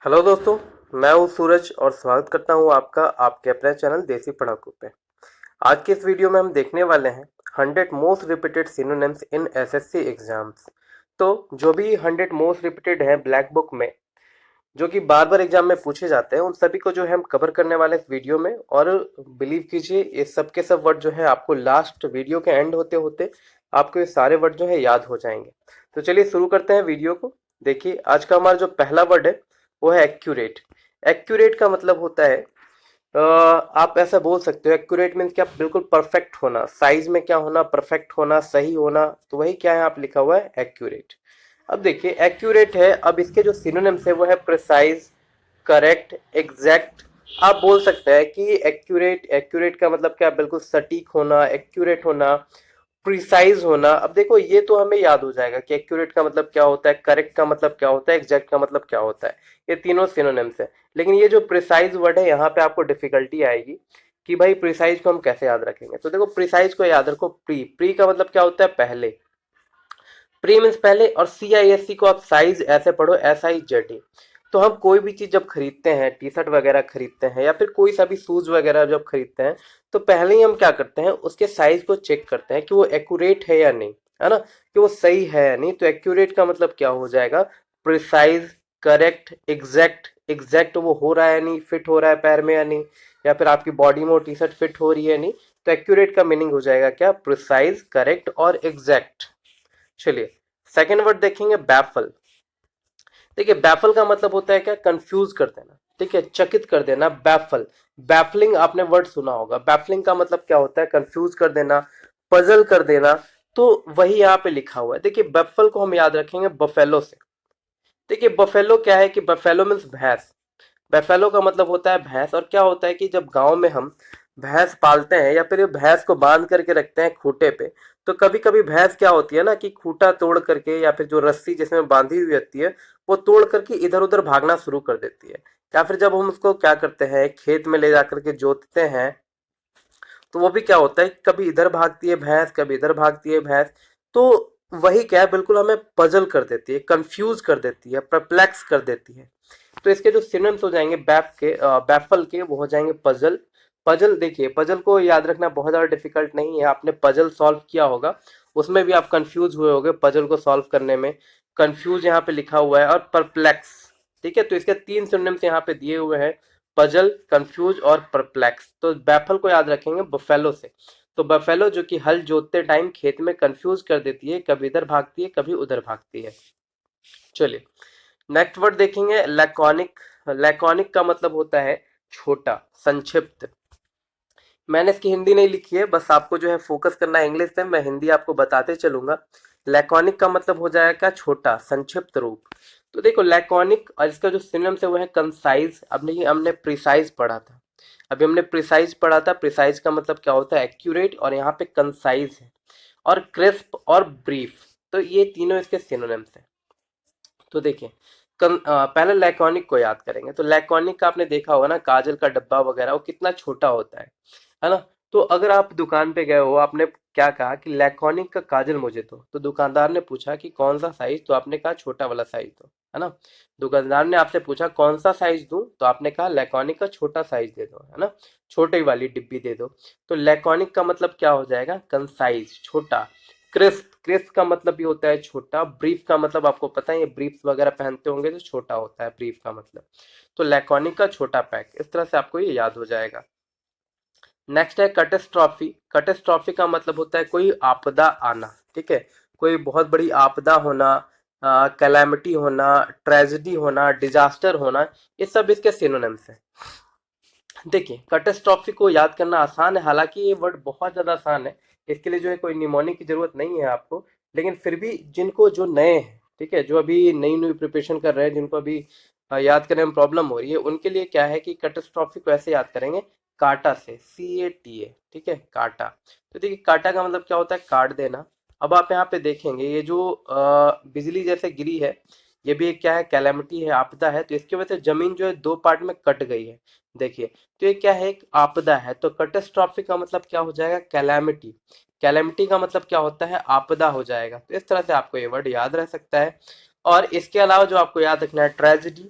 Hello दोस्तों। मैं हूं सूरज और स्वागत करता हूं आपका आपके अपने चैनल देसी पढ़ाकू पे। आज के इस वीडियो में हम देखने वाले हैं 100 मोस्ट रिपीटेड सिनोनिम्स इन एसएससी एग्जाम्स। तो जो भी 100 मोस्ट रिपीटेड हैं ब्लैक बुक में, जो कि बार बार एग्जाम में पूछे जाते हैं, उन सभी को जो है हम कवर करने वाले इस वीडियो में। और बिलीव कीजिए ये सब के सब वर्ड जो है आपको लास्ट वीडियो के एंड होते होते आपको ये सारे वर्ड जो है याद हो जाएंगे। तो चलिए शुरू करते हैं वीडियो को। देखिए आज का हमारा जो पहला वर्ड है वो है एक्यूरेट। एक्यूरेट का मतलब होता है आप ऐसा बोल सकते हो, एक्यूरेट मीन्स क्या, बिल्कुल परफेक्ट होना, साइज में क्या होना, परफेक्ट होना, सही होना। तो वही क्या है, आप लिखा हुआ है एक्यूरेट। अब देखिए एक्यूरेट है, अब इसके जो सिनोनिम्स है वो है प्रिसाइज, करेक्ट, एग्जैक्ट। आप बोल सकते हैं कि एक्यूरेट, एक्यूरेट का मतलब क्या, बिल्कुल सटीक होना, एक्यूरेट होना, प्रिसाइज होना। अब देखो ये तो हमें याद हो जाएगा कि एक्यूरेट का मतलब क्या होता है, करेक्ट का मतलब क्या होता है, एग्जैक्ट का मतलब क्या होता है। ये तीनों सिनोनिम्स है। लेकिन ये जो प्रिसाइज वर्ड है यहाँ पे आपको डिफिकल्टी आएगी कि भाई प्रिसाइज को हम कैसे याद रखेंगे। तो देखो प्रिसाइज को याद रखो, प्री, प्री का मतलब क्या होता है, पहले। प्री मीन्स पहले, और CISC को आप साइज ऐसे पढ़ो, SIZE। तो हम कोई भी चीज जब खरीदते हैं, टी शर्ट वगैरह खरीदते हैं या फिर कोई सा भी शूज वगैरह जब खरीदते हैं, तो पहले ही हम क्या करते हैं, उसके साइज को चेक करते हैं कि वो एक्यूरेट है या नहीं, है ना, कि वो सही है या नहीं। तो एक्यूरेट का मतलब क्या हो जाएगा, प्रिसाइज, करेक्ट, एग्जैक्ट। एग्जैक्ट वो हो रहा है नहीं, फिट हो रहा है पैर में या नहीं, या फिर आपकी बॉडी में वो टी शर्ट फिट हो रही है नहीं। तो एक्यूरेट का मीनिंग हो जाएगा क्या, प्रिसाइज, करेक्ट और एग्जैक्ट। चलिए सेकेंड वर्ड देखेंगे, बैफल। देखिए बैफल का मतलब होता है क्या, कंफ्यूज कर देना, ठीक है, चकित कर देना, बैफल। बैफलिंग आपने वर्ड सुना होगा, बैफलिंग का मतलब क्या होता है, कंफ्यूज कर देना, पजल कर देना। तो वही यहाँ पे लिखा हुआ है। देखिए बफल को हम याद रखेंगे बफेलो से। देखिए बफेलो क्या है कि बफेलो मीन्स भैंस। बफेलो का मतलब होता है भैंस। और क्या होता है कि जब गांव में हम भैंस पालते हैं या फिर भैंस को बांध करके रखते हैं खूंटे पे, तो कभी कभी भैंस क्या होती है ना कि खूंटा तोड़ करके या फिर जो रस्सी जिसमें बांधी हुई रहती है वो तोड़ करके इधर उधर भागना शुरू कर देती है। या फिर जब हम उसको क्या करते हैं, खेत में ले जाकर के जोतते हैं, तो वो भी क्या होता है, कभी इधर भागती है भैंस, कभी इधर भागती है भैंस। तो वही क्या है, बिल्कुल हमें पजल कर देती है, कंफ्यूज कर देती है, परप्लेक्स कर देती है। तो इसके जो सिनोनिम्स हो जाएंगे बैफल के, वो हो जाएंगे पजल। पजल, देखिए पजल को याद रखना बहुत ज्यादा डिफिकल्ट नहीं है, आपने पजल सॉल्व किया होगा, उसमें भी आप कंफ्यूज हुए होगे पजल को सॉल्व करने में। कंफ्यूज यहाँ पे लिखा हुआ है, और परप्लेक्स। ठीक है, तो इसके तीन सिनोनिम्स यहाँ पे दिए हुए हैं, पजल, कंफ्यूज और परप्लेक्स। तो बैफल को याद रखेंगे बफेलो से। तो बफेलो जो कि हल जोतते टाइम खेत में कंफ्यूज कर देती है, कभी इधर भागती है कभी उधर भागती है। चलिए नेक्स्ट वर्ड देखेंगे, लैकोनिक। लैकोनिक का मतलब होता है छोटा, संक्षिप्त। मैंने इसकी हिंदी नहीं लिखी है, बस आपको जो है फोकस करना है इंग्लिश पे, मैं हिंदी आपको बताते चलूंगा। लैकोनिक का मतलब हो जाएगा छोटा, संक्षिप्त रूप। तो देखो लैकोनिक, और इसका जो सिनोनिम्स है वो है कंसाइज। अब नहीं, हमने प्रिसाइज पढ़ा था, अभी हमने प्रिसाइज पढ़ा था। प्रिसाइज का मतलब क्या होता है, एक्यूरेट, और यहाँ पे कंसाइज है, और क्रिस्प और ब्रीफ। तो ये तीनों इसके सिनोनिम्स हैं। तो देखिए पहले लैकोनिक को याद करेंगे। तो लैकोनिक का आपने देखा होगा ना, काजल का डब्बा वगैरह वो कितना छोटा होता है ना। तो अगर आप दुकान पे गए हो, आपने क्या कहा कि लैकोनिक का काजल मुझे दो, तो दुकानदार ने पूछा कि कौन सा साइज, तो आपने कहा छोटा वाला साइज दो, है ना। दुकानदार ने आपसे पूछा कौन सा साइज दूं, तो आपने कहा लैकोनिक का छोटा साइज दे दो, है ना, छोटी वाली डिब्बी दे दो। तो लैकोनिक का मतलब क्या हो जाएगा, कंसाइज, छोटा। क्रिस्प, क्रिस्प का मतलब भी होता है छोटा। ब्रीफ का मतलब आपको पता है, ये ब्रीफ वगैरह पहनते होंगे तो छोटा होता है ब्रीफ का मतलब। तो लैकोनिक का छोटा पैक, इस तरह से आपको ये याद हो जाएगा। नेक्स्ट है कटेस्ट्रॉफी। कटेस्ट्रॉफी का मतलब होता है कोई आपदा आना, ठीक है, कोई बहुत बड़ी आपदा होना, कैलामिटी होना, ट्रेजेडी होना, डिजास्टर होना। ये सब इसके सिनोनिम्स हैं। देखिए कैटेस्ट्रॉफी को याद करना आसान है, हालांकि ये वर्ड बहुत ज्यादा आसान है, इसके लिए जो है कोई निमोनिक की जरूरत नहीं है आपको। लेकिन फिर भी जिनको, जो नए हैं, ठीक है, जो अभी नई नई प्रिपरेशन कर रहे हैं, जिनको अभी याद करने में प्रॉब्लम हो रही है, उनके लिए क्या है कि कैटेस्ट्रॉफी को ऐसे याद करेंगे, काटा से, CATA, ठीक है, काटा। तो देखिए काटा का मतलब क्या होता है, काट देना। अब आप यहाँ पे देखेंगे ये जो बिजली जैसे गिरी है, ये भी एक क्या है, कैलेमिटी है, आपदा है। तो इसकी वजह से जमीन जो है दो पार्ट में कट गई है, देखिए। तो ये क्या है, एक आपदा है। तो कैटास्ट्रॉफी का मतलब क्या हो जाएगा, कैलामिटी। कैलामिटी का मतलब क्या होता है, आपदा हो जाएगा। तो इस तरह से आपको ये वर्ड याद रह सकता है। और इसके अलावा जो आपको याद रखना है, ट्रेजिडी।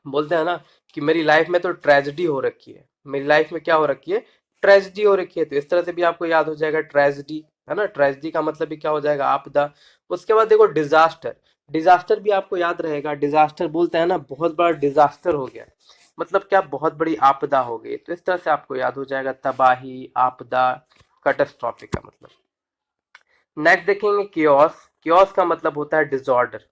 बोलते हैं ना कि मेरी लाइफ में तो ट्रेजेडी हो रखी है, मेरी लाइफ में क्या हो रखी है, ट्रेजेडी हो रखी है। तो इस तरह से भी आपको याद हो जाएगा ट्रेजेडी, है ना। ट्रेजेडी का मतलब भी क्या हो जाएगा, आपदा। उसके बाद देखो डिजास्टर, डिजास्टर भी आपको याद रहेगा। डिजास्टर बोलते हैं ना बहुत बड़ा डिजास्टर हो गया, मतलब क्या, बहुत बड़ी आपदा हो गई। तो इस तरह से आपको याद हो जाएगा तबाही, आपदा, कैटास्ट्रॉफिक का मतलब। नेक्स्ट देखेंगे कियोस। कियोस का मतलब होता है डिसऑर्डर।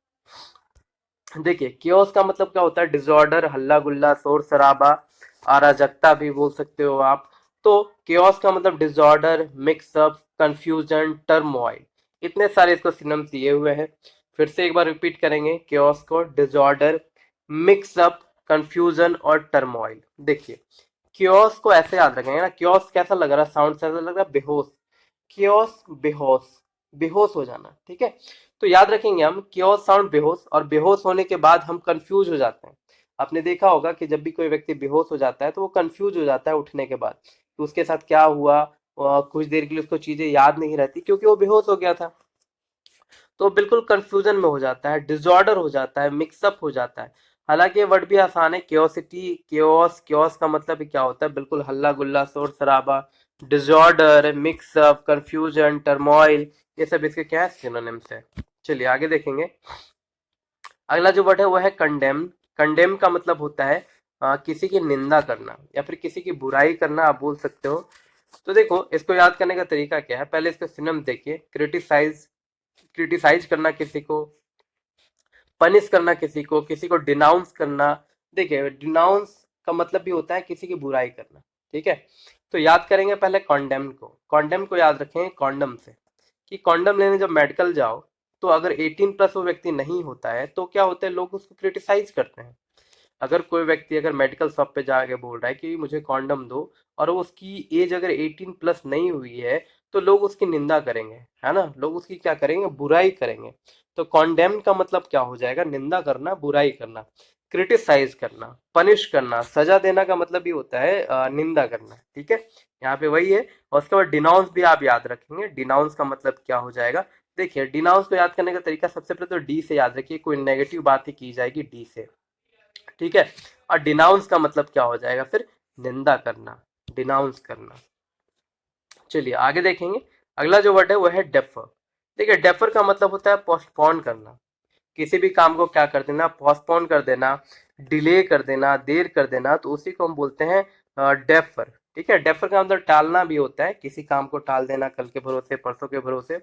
देखिए कियोस का मतलब क्या होता है, डिसऑर्डर, हल्ला गुल्ला, शोर शराबा, अराजकता भी बोल सकते हो आप। तो कियोस का मतलब डिसऑर्डर, मिक्सअप, कंफ्यूजन, टर्मोइल, इतने सारे इसको सिनोनिम्स दिए हुए हैं। फिर से एक बार रिपीट करेंगे कियोस को, डिसऑर्डर, मिक्सअप, कंफ्यूजन और टर्मोइल। देखिए कियोस को ऐसे याद रखेंगे ना, कियोस कैसा लग रहा है, साउंड से ऐसा लग रहा है बेहोश। कियोस बेहोश, बेहोश हो जाना, ठीक है। तो याद रखेंगे हम कियोस साउंड बेहोश, और बेहोश होने के बाद हम कंफ्यूज हो जाते हैं। आपने देखा होगा कि जब भी कोई व्यक्ति बेहोश हो जाता है तो वो कंफ्यूज हो जाता है उठने के बाद, तो उसके साथ क्या हुआ, कुछ देर के लिए उसको चीजें याद नहीं रहती क्योंकि वो बेहोश हो गया था। तो बिल्कुल कंफ्यूजन में हो जाता है, डिसऑर्डर हो जाता है, मिक्सअप हो जाता है। हालांकि ये वर्ड भी आसान है, क्योसिटी, क्योस। क्योस का मतलब भी क्या होता है, बिल्कुल हल्ला गुल्ला, शोर शराबा। डिसऑर्डर, मिक्सअप, कंफ्यूजन, टर्मोइल, ये सब इसके क्या है, सिनोनिम्स है। चलिए आगे देखेंगे। अगला जो वर्ड है वो है कंडेम। कंडेम का मतलब होता है किसी की निंदा करना या फिर किसी की बुराई करना, आप बोल सकते हो। तो देखो इसको याद करने का तरीका क्या है, पहले इसके सिनोनिम देखिए। क्रिटिसाइज, क्रिटिसाइज करना किसी को, पनिश करना किसी को डिनाउंस करना। देखिए डिनाउंस का मतलब भी होता है किसी की बुराई करना, ठीक है। तो याद करेंगे पहले कॉन्डेम को। कॉन्डेम को याद रखें कॉन्डम से, कि कॉन्डम लेने जब मेडिकल जाओ तो अगर 18+ वो व्यक्ति नहीं होता है तो क्या होता है, लोग उसको क्रिटिसाइज करते हैं। अगर कोई व्यक्ति अगर मेडिकल शॉप पे जाके बोल रहा है कि मुझे कॉन्डम दो, और वो उसकी एज अगर 18+ नहीं हुई है, तो लोग उसकी निंदा करेंगे, है ना, लोग उसकी क्या करेंगे, बुराई करेंगे। तो कॉन्डेम का मतलब क्या हो जाएगा, निंदा करना, बुराई करना। क्रिटिसाइज करना, पनिश करना, सजा देना का मतलब भी होता है निंदा करना, ठीक है। यहाँ पे वही है। और उसके बाद डिनाउंस भी आप याद रखेंगे। डिनाउंस का मतलब क्या हो जाएगा, देखिए डिनाउंस को याद करने का तरीका, सबसे पहले तो डी से याद रखिए, कोई नेगेटिव बात ही की जाएगी डी से, ठीक है। और डिनाउंस का मतलब क्या हो जाएगा फिर, निंदा करना, डिनाउंस करना। चलिए आगे देखेंगे। अगला जो वर्ड है वो है डेफर। देखिए डेफर का मतलब होता है पोस्टपोन करना, किसी भी काम को क्या कर देना, पोस्टपोन कर देना, डिले कर देना, देर कर देना, तो उसी को हम बोलते हैं डेफर, ठीक है। डेफर का मतलब टालना भी होता है, किसी काम को टाल देना, कल के भरोसे, परसों के भरोसे।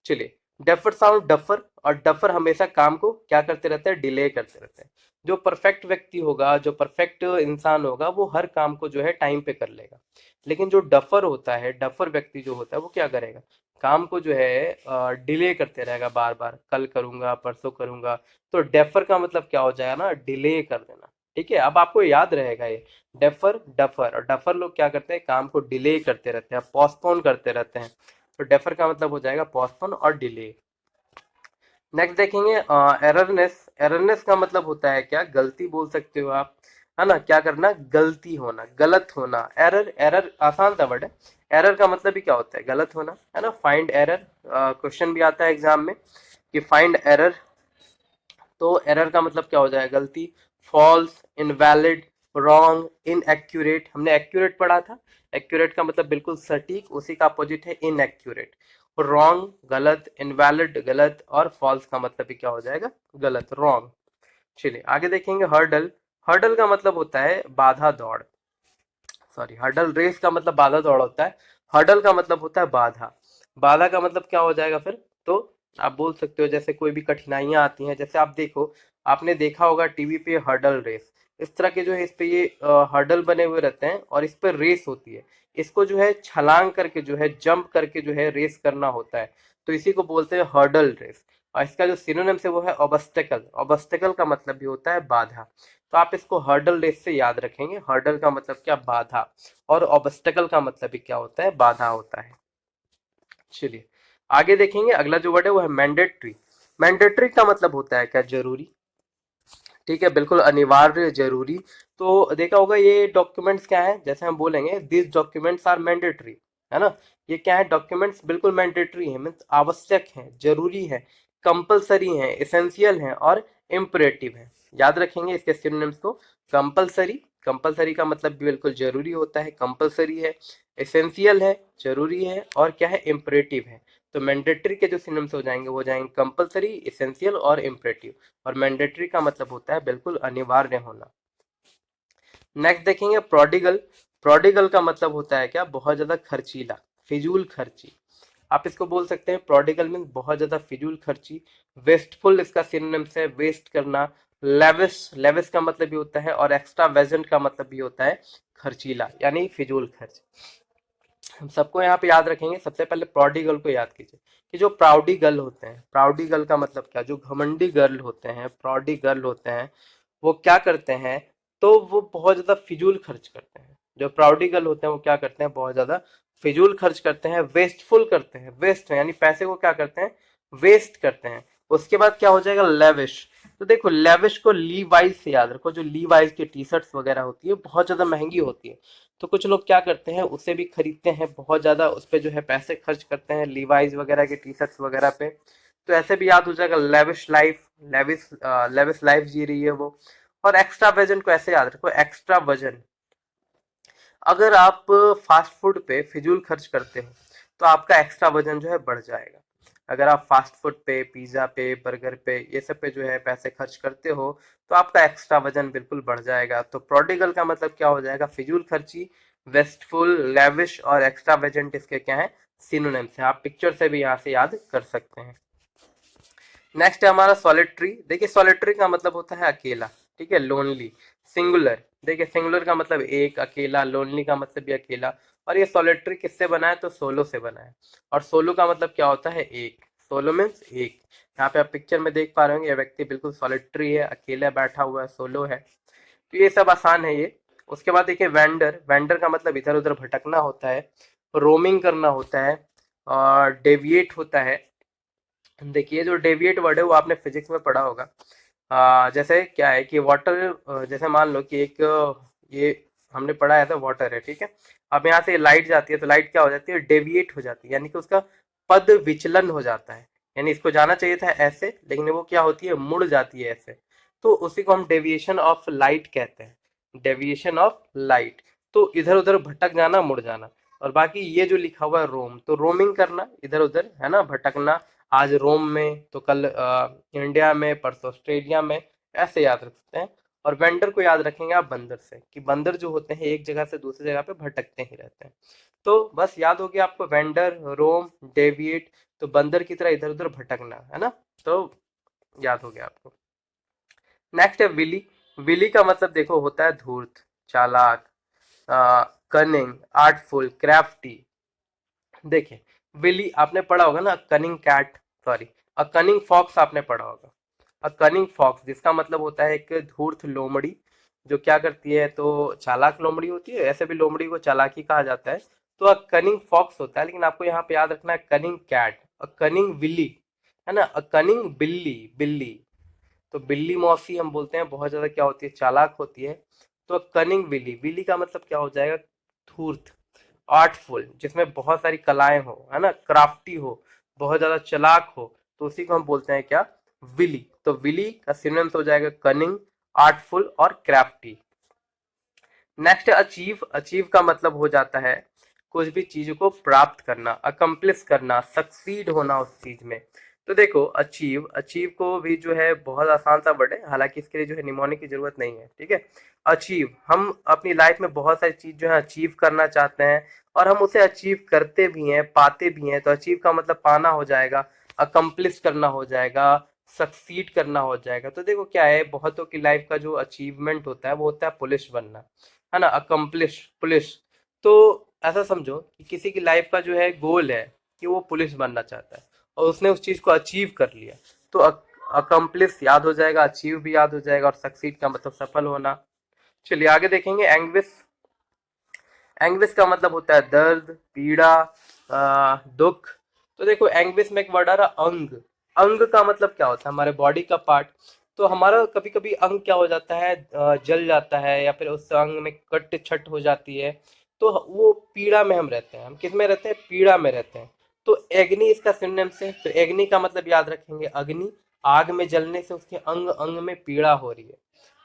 चलिए डेफर साउंड डफर, और डफर हमेशा काम को क्या करते रहते हैं, डिले करते रहते हैं। जो परफेक्ट व्यक्ति होगा, जो परफेक्ट इंसान होगा, वो हर काम को जो है टाइम पे कर लेगा। लेकिन जो डफर होता है, डफर व्यक्ति जो होता है, वो क्या करेगा, काम को जो है डिले करते रहेगा, बार बार, कल करूंगा, परसों करूंगा। तो डेफर का मतलब क्या हो जाएगा ना, डिले कर देना, ठीक है। अब आपको याद रहेगा ये डेफर, डफर, और डफर लोग क्या करते हैं, काम को डिले करते रहते हैं, पोस्टपोन करते रहते हैं। तो डेफर का मतलब हो जाएगा पोस्टपोन और डिले। नेक्स्ट देखेंगे एररनेस। एररनेस का मतलब होता है क्या, गलती बोल सकते हो आप, है ना, क्या करना, गलती होना, गलत होना। एरर, एरर आसान सा वर्ड है। एरर का मतलब भी क्या होता है, गलत होना, है ना। फाइंड एरर, क्वेश्चन भी आता है एग्जाम में कि फाइंड एरर। तो एरर का मतलब क्या हो जाएगा, गलती। फॉल्स, इनवैलिड, रॉन्ग, इनएक्यूरेट, हमने एक्यूरेट पढ़ा था। एक्यूरेट का मतलब बिल्कुल सटीक, उसी का अपोजिट है इनएक्यूरेट। रॉन्ग गलत, इनवैलिड गलत, और फॉल्स का मतलब भी क्या हो जाएगा, गलत, रॉन्ग। चलिए आगे देखेंगे हर्डल। हर्डल का मतलब होता है बाधा दौड़, सॉरी, हर्डल रेस का मतलब बाधा दौड़ होता है। हर्डल का मतलब होता है बाधा। बाधा का मतलब क्या हो जाएगा फिर, तो आप बोल सकते हो जैसे कोई भी कठिनाइयां आती हैं, जैसे आप देखो, आपने देखा होगा टीवी पे हर्डल रेस, इस तरह के जो है इस पे ये हर्डल बने हुए रहते हैं और इस पर रेस होती है। इसको जो है छलांग करके जो है, जंप करके जो है रेस करना होता है। तो इसी को बोलते हैं हर्डल रेस। और इसका जो सिनोनिम्स है वो है ऑब्स्टेकल। ऑब्स्टेकल का मतलब भी होता है बाधा। तो आप इसको हर्डल रेस से याद रखेंगे। हर्डल का मतलब क्या, बाधा, और ऑब्स्टेकल का मतलब भी क्या होता है, बाधा होता है। चलिए आगे देखेंगे। अगला जो वर्ड है वो है मैंडेटरी। मैंडेटरी का मतलब होता है क्या, जरूरी, ठीक है, बिल्कुल अनिवार्य, जरूरी। तो देखा होगा ये डॉक्यूमेंट्स क्या है, जैसे हम बोलेंगे दिस डॉक्यूमेंट्स आर मैंडेटरी, है ना। ये क्या है, डॉक्यूमेंट्स बिल्कुल मैंडेटरी है, मीन्स आवश्यक है, जरूरी है, कंपलसरी है, एसेंशियल है और इम्परेटिव है। याद रखेंगे इसके सिनोनिम्स को। कंपलसरी, कंपलसरी का मतलब भी बिल्कुल जरूरी होता है, कंपलसरी है। एसेंशियल है, जरूरी है, और क्या है, इम्परेटिव है। तो मैंडेटरी के जो सिनोनिम्स हो जाएंगे वो जाएंगे कंपलसरी, एसेंशियल और इम्परेटिव। और मैंडेटरी का मतलब होता है बिल्कुल अनिवार्य होना। नेक्स्ट देखेंगे प्रोडिगल। प्रोडिगल का मतलब होता है क्या, बहुत ज्यादा खर्चीला, फिजूल खर्ची। आप इसको बोल सकते हैं प्रोडिगल मीन बहुत ज्यादा फिजूल खर्ची। वेस्टफुल इसका सिनोनिम्स है, वेस्ट करना। लेविश, लेविश का मतलब भी होता है, और एक्स्ट्रा वेजेंट का मतलब भी होता है खर्चीला, यानी फिजूल खर्च। हम सबको यहाँ पे याद रखेंगे। सबसे पहले प्रोडिगल को याद कीजिए कि जो प्राउडी गर्ल होते हैं, प्राउडी गर्ल का मतलब क्या, जो घमंडी गर्ल होते हैं, प्राउडी गर्ल होते हैं, वो क्या करते हैं, तो वो बहुत ज्यादा फिजूल खर्च करते हैं। जो प्राउडी गर्ल होते हैं वो क्या करते हैं, बहुत ज्यादा फिजूल खर्च करते हैं, वेस्टफुल करते हैं। वेस्ट यानी पैसे को क्या करते हैं, वेस्ट करते हैं। उसके बाद क्या हो जाएगा, लेविश। तो देखो लेविश को लीवाइज से याद रखो। जो लीवाइज की टी शर्ट्स वगैरह होती है बहुत ज्यादा महंगी होती है, तो कुछ लोग क्या करते हैं, उसे भी खरीदते हैं, बहुत ज्यादा उस पे जो है पैसे खर्च करते हैं लीवाइज वगैरह के टी शर्ट्स वगैरह पे। तो ऐसे भी याद हो जाएगा lavish life, lavish lavish life जी रही है वो। और एक्स्ट्रा वजन को ऐसे याद रखो, एक्स्ट्रा वजन। अगर आप फास्ट फूड पे फिजूल खर्च करते हो तो आपका एक्स्ट्रा वजन जो है बढ़ जाएगा। अगर आप फास्ट फूड पे, पिज्जा पे, बर्गर पे, ये सब पे जो है पैसे खर्च करते हो तो आपका एक्स्ट्रा वजन बिल्कुल बढ़ जाएगा। तो प्रोडिगल का मतलब क्या हो जाएगा, फिजूल खर्ची, वेस्टफुल, लेविश और एक्स्ट्रा वेजेंट इसके क्या है, सिनोनिम्स है। आप पिक्चर से भी यहाँ से याद कर सकते हैं। नेक्स्ट है हमारा सॉलिटरी। देखिए सॉलिटरी का मतलब होता है अकेला, ठीक है, लोनली। सिंगुलर, देखिए सिंगुलर का मतलब एक, अकेला। लोनली का मतलब भी अकेला। और ये सॉलिटरी किससे बना है, तो सोलो से बना है। और सोलो का मतलब क्या होता है, एक। सोलो मीन्स एक। यहाँ पे आप पिक्चर में देख पा रहे होंगे ये व्यक्ति बिल्कुल सॉलिटरी है, अकेला बैठा हुआ है, सोलो है। तो ये सब आसान है ये। उसके बाद देखिए वेंडर। वेंडर का मतलब इधर उधर भटकना होता है, रोमिंग करना होता है, और डेविएट होता है। देखिए जो डेविएट वर्ड है वो आपने फिजिक्स में पढ़ा होगा। जैसे क्या है कि वाटर, जैसे मान लो कि एक ये हमने पढ़ा था, वाटर है, ठीक है। अब यहाँ से लाइट जाती है तो लाइट क्या हो जाती है, डेविएट हो जाती है, यानी कि उसका पद विचलन हो जाता है। यानी इसको जाना चाहिए था ऐसे, लेकिन वो क्या होती है, मुड़ जाती है ऐसे। तो उसी को हम डेविएशन ऑफ लाइट कहते हैं, डेविएशन ऑफ लाइट। तो इधर उधर भटक जाना, मुड़ जाना। और बाकी ये जो लिखा हुआ है रोम, तो रोमिंग करना, इधर उधर है ना, भटकना। आज रोम में तो कल इंडिया में, परसों ऑस्ट्रेलिया में, ऐसे याद रख सकते हैं। और वेंडर को याद रखेंगे आप बंदर से, कि बंदर जो होते हैं एक जगह से दूसरी जगह पे भटकते ही रहते हैं। तो बस याद हो गया आपको, वेंडर, रोम, डेविएट। तो बंदर की तरह इधर उधर भटकना, है ना। तो याद हो गया आपको। नेक्स्ट है विली। विली का मतलब देखो होता है धूर्त, चालाक, कनिंग, आर्टफुल, क्राफ्टी। देखिए विली आपने पढ़ा होगा ना, कनिंग कैट, सॉरी, अ कनिंग फॉक्स आपने पढ़ा होगा। अ कनिंग फॉक्स जिसका मतलब होता है एक धूर्त लोमड़ी, जो क्या करती है, तो चालाक लोमड़ी होती है, ऐसे भी लोमड़ी को चालाकी कहा जाता है। तो अ कनिंग फॉक्स होता है, लेकिन आपको यहाँ पे याद रखना है कनिंग कैट, अ कनिंग विली, है ना, अ कनिंग बिल्ली, बिल्ली। तो बिल्ली मौसी हम बोलते हैं, बहुत ज्यादा क्या होती है, चालाक होती है। तो कनिंग विली, विली का मतलब क्या हो जाएगा, धूर्त, आर्टफुल, जिसमें बहुत सारी कलाएं हो, है ना, क्राफ्टी हो, बहुत ज्यादा चालाक हो, तो उसी को हम बोलते हैं क्या, विली। तो विली का सिनोनिम्स हो जाएगा कनिंग, आर्टफुल और क्राफ्टी। Next achieve. अचीव का मतलब हो जाता है कुछ भी चीज को प्राप्त करना, अकम्प्लिश करना, सक्सीड होना उस चीज में। तो देखो अचीव, अचीव को भी जो है बहुत आसान सा वर्ड है, हालांकि इसके लिए जो है निमोनिक की जरूरत नहीं है, ठीक है। अचीव, हम अपनी लाइफ में बहुत सारी चीज जो है अचीव करना चाहते हैं, और हम उसे अचीव करते भी हैं, पाते भी हैं। तो अचीव का मतलब पाना हो जाएगा, अकम्प्लिश करना हो जाएगा, सक्सीड करना हो जाएगा। तो देखो क्या है, बहुतों की लाइफ का जो अचीवमेंट होता है वो होता है पुलिस बनना, है ना, अकम्प्लिश, पुलिस। तो ऐसा समझो कि किसी की लाइफ का जो है गोल है कि वो पुलिस बनना चाहता है, और उसने उस चीज को अचीव कर लिया। तो अकम्प्लिश याद हो जाएगा, अचीव भी याद हो जाएगा, और सक्सीड का मतलब सफल होना। चलिए आगे देखेंगे एंग्विश। एंग्विश का मतलब होता है दर्द, पीड़ा, दुख। तो देखो एंग्विश में एक वर्ड आ रहा, अंग। अंग का मतलब क्या होता है, हमारे बॉडी का पार्ट। तो हमारा कभी कभी अंग क्या हो जाता है, जल जाता है, या फिर उस अंग में कट छट हो जाती है। तो वो पीड़ा में हम रहते हैं, हम किस में रहते हैं, पीड़ा में रहते हैं। तो एग्नि इसका सिनोनिम से, तो एग्नि का मतलब याद रखेंगे अग्नि, आग में जलने से उसके अंग अंग में पीड़ा हो रही है।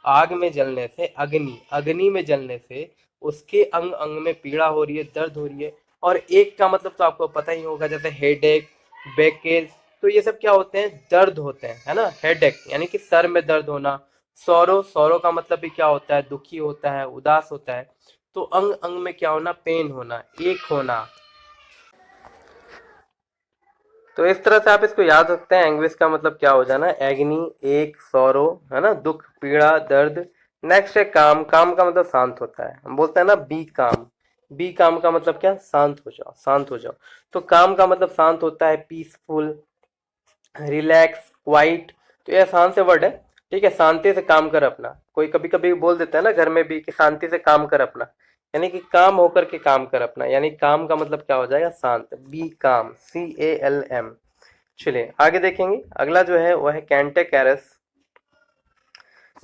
आग में जलने से, अग्नि अग्नि में जलने से उसके अंग अंग में पीड़ा हो रही है, दर्द हो रही है। और एक का मतलब तो आपको पता ही होगा, जैसे हेडेक, बैकेज, तो ये सब क्या होते हैं, दर्द होते हैं, है ना। हेडेक यानी कि सर में दर्द होना। सौरो, सौरो का मतलब भी क्या होता है, दुखी होता है, उदास होता है। तो अंग अंग में क्या होना, पेन होना, एक होना। तो इस तरह से आप इसको याद रखते हैं। एंग्विश का मतलब क्या हो जाना, एग्नी, एक, सौरो, है ना, दुख, पीड़ा, दर्द। नेक्स्ट है काम। काम का मतलब शांत होता है, हम बोलते हैं ना बी काम। बी काम का मतलब क्या, शांत हो जाओ, शांत हो जाओ। तो काम का मतलब शांत होता है, पीसफुल, रिलैक्स, क्वाइट। तो ये आसान से वर्ड है। ठीक है, शांति से काम कर अपना। कोई कभी कभी बोल देता है ना घर में भी कि शांति से काम कर अपना, यानी कि काम होकर के काम कर अपना, यानी काम का मतलब क्या हो जाएगा, शांत। बी काम, CALM। चलिए आगे देखेंगे। अगला जो है वह है कैंटेकैरस।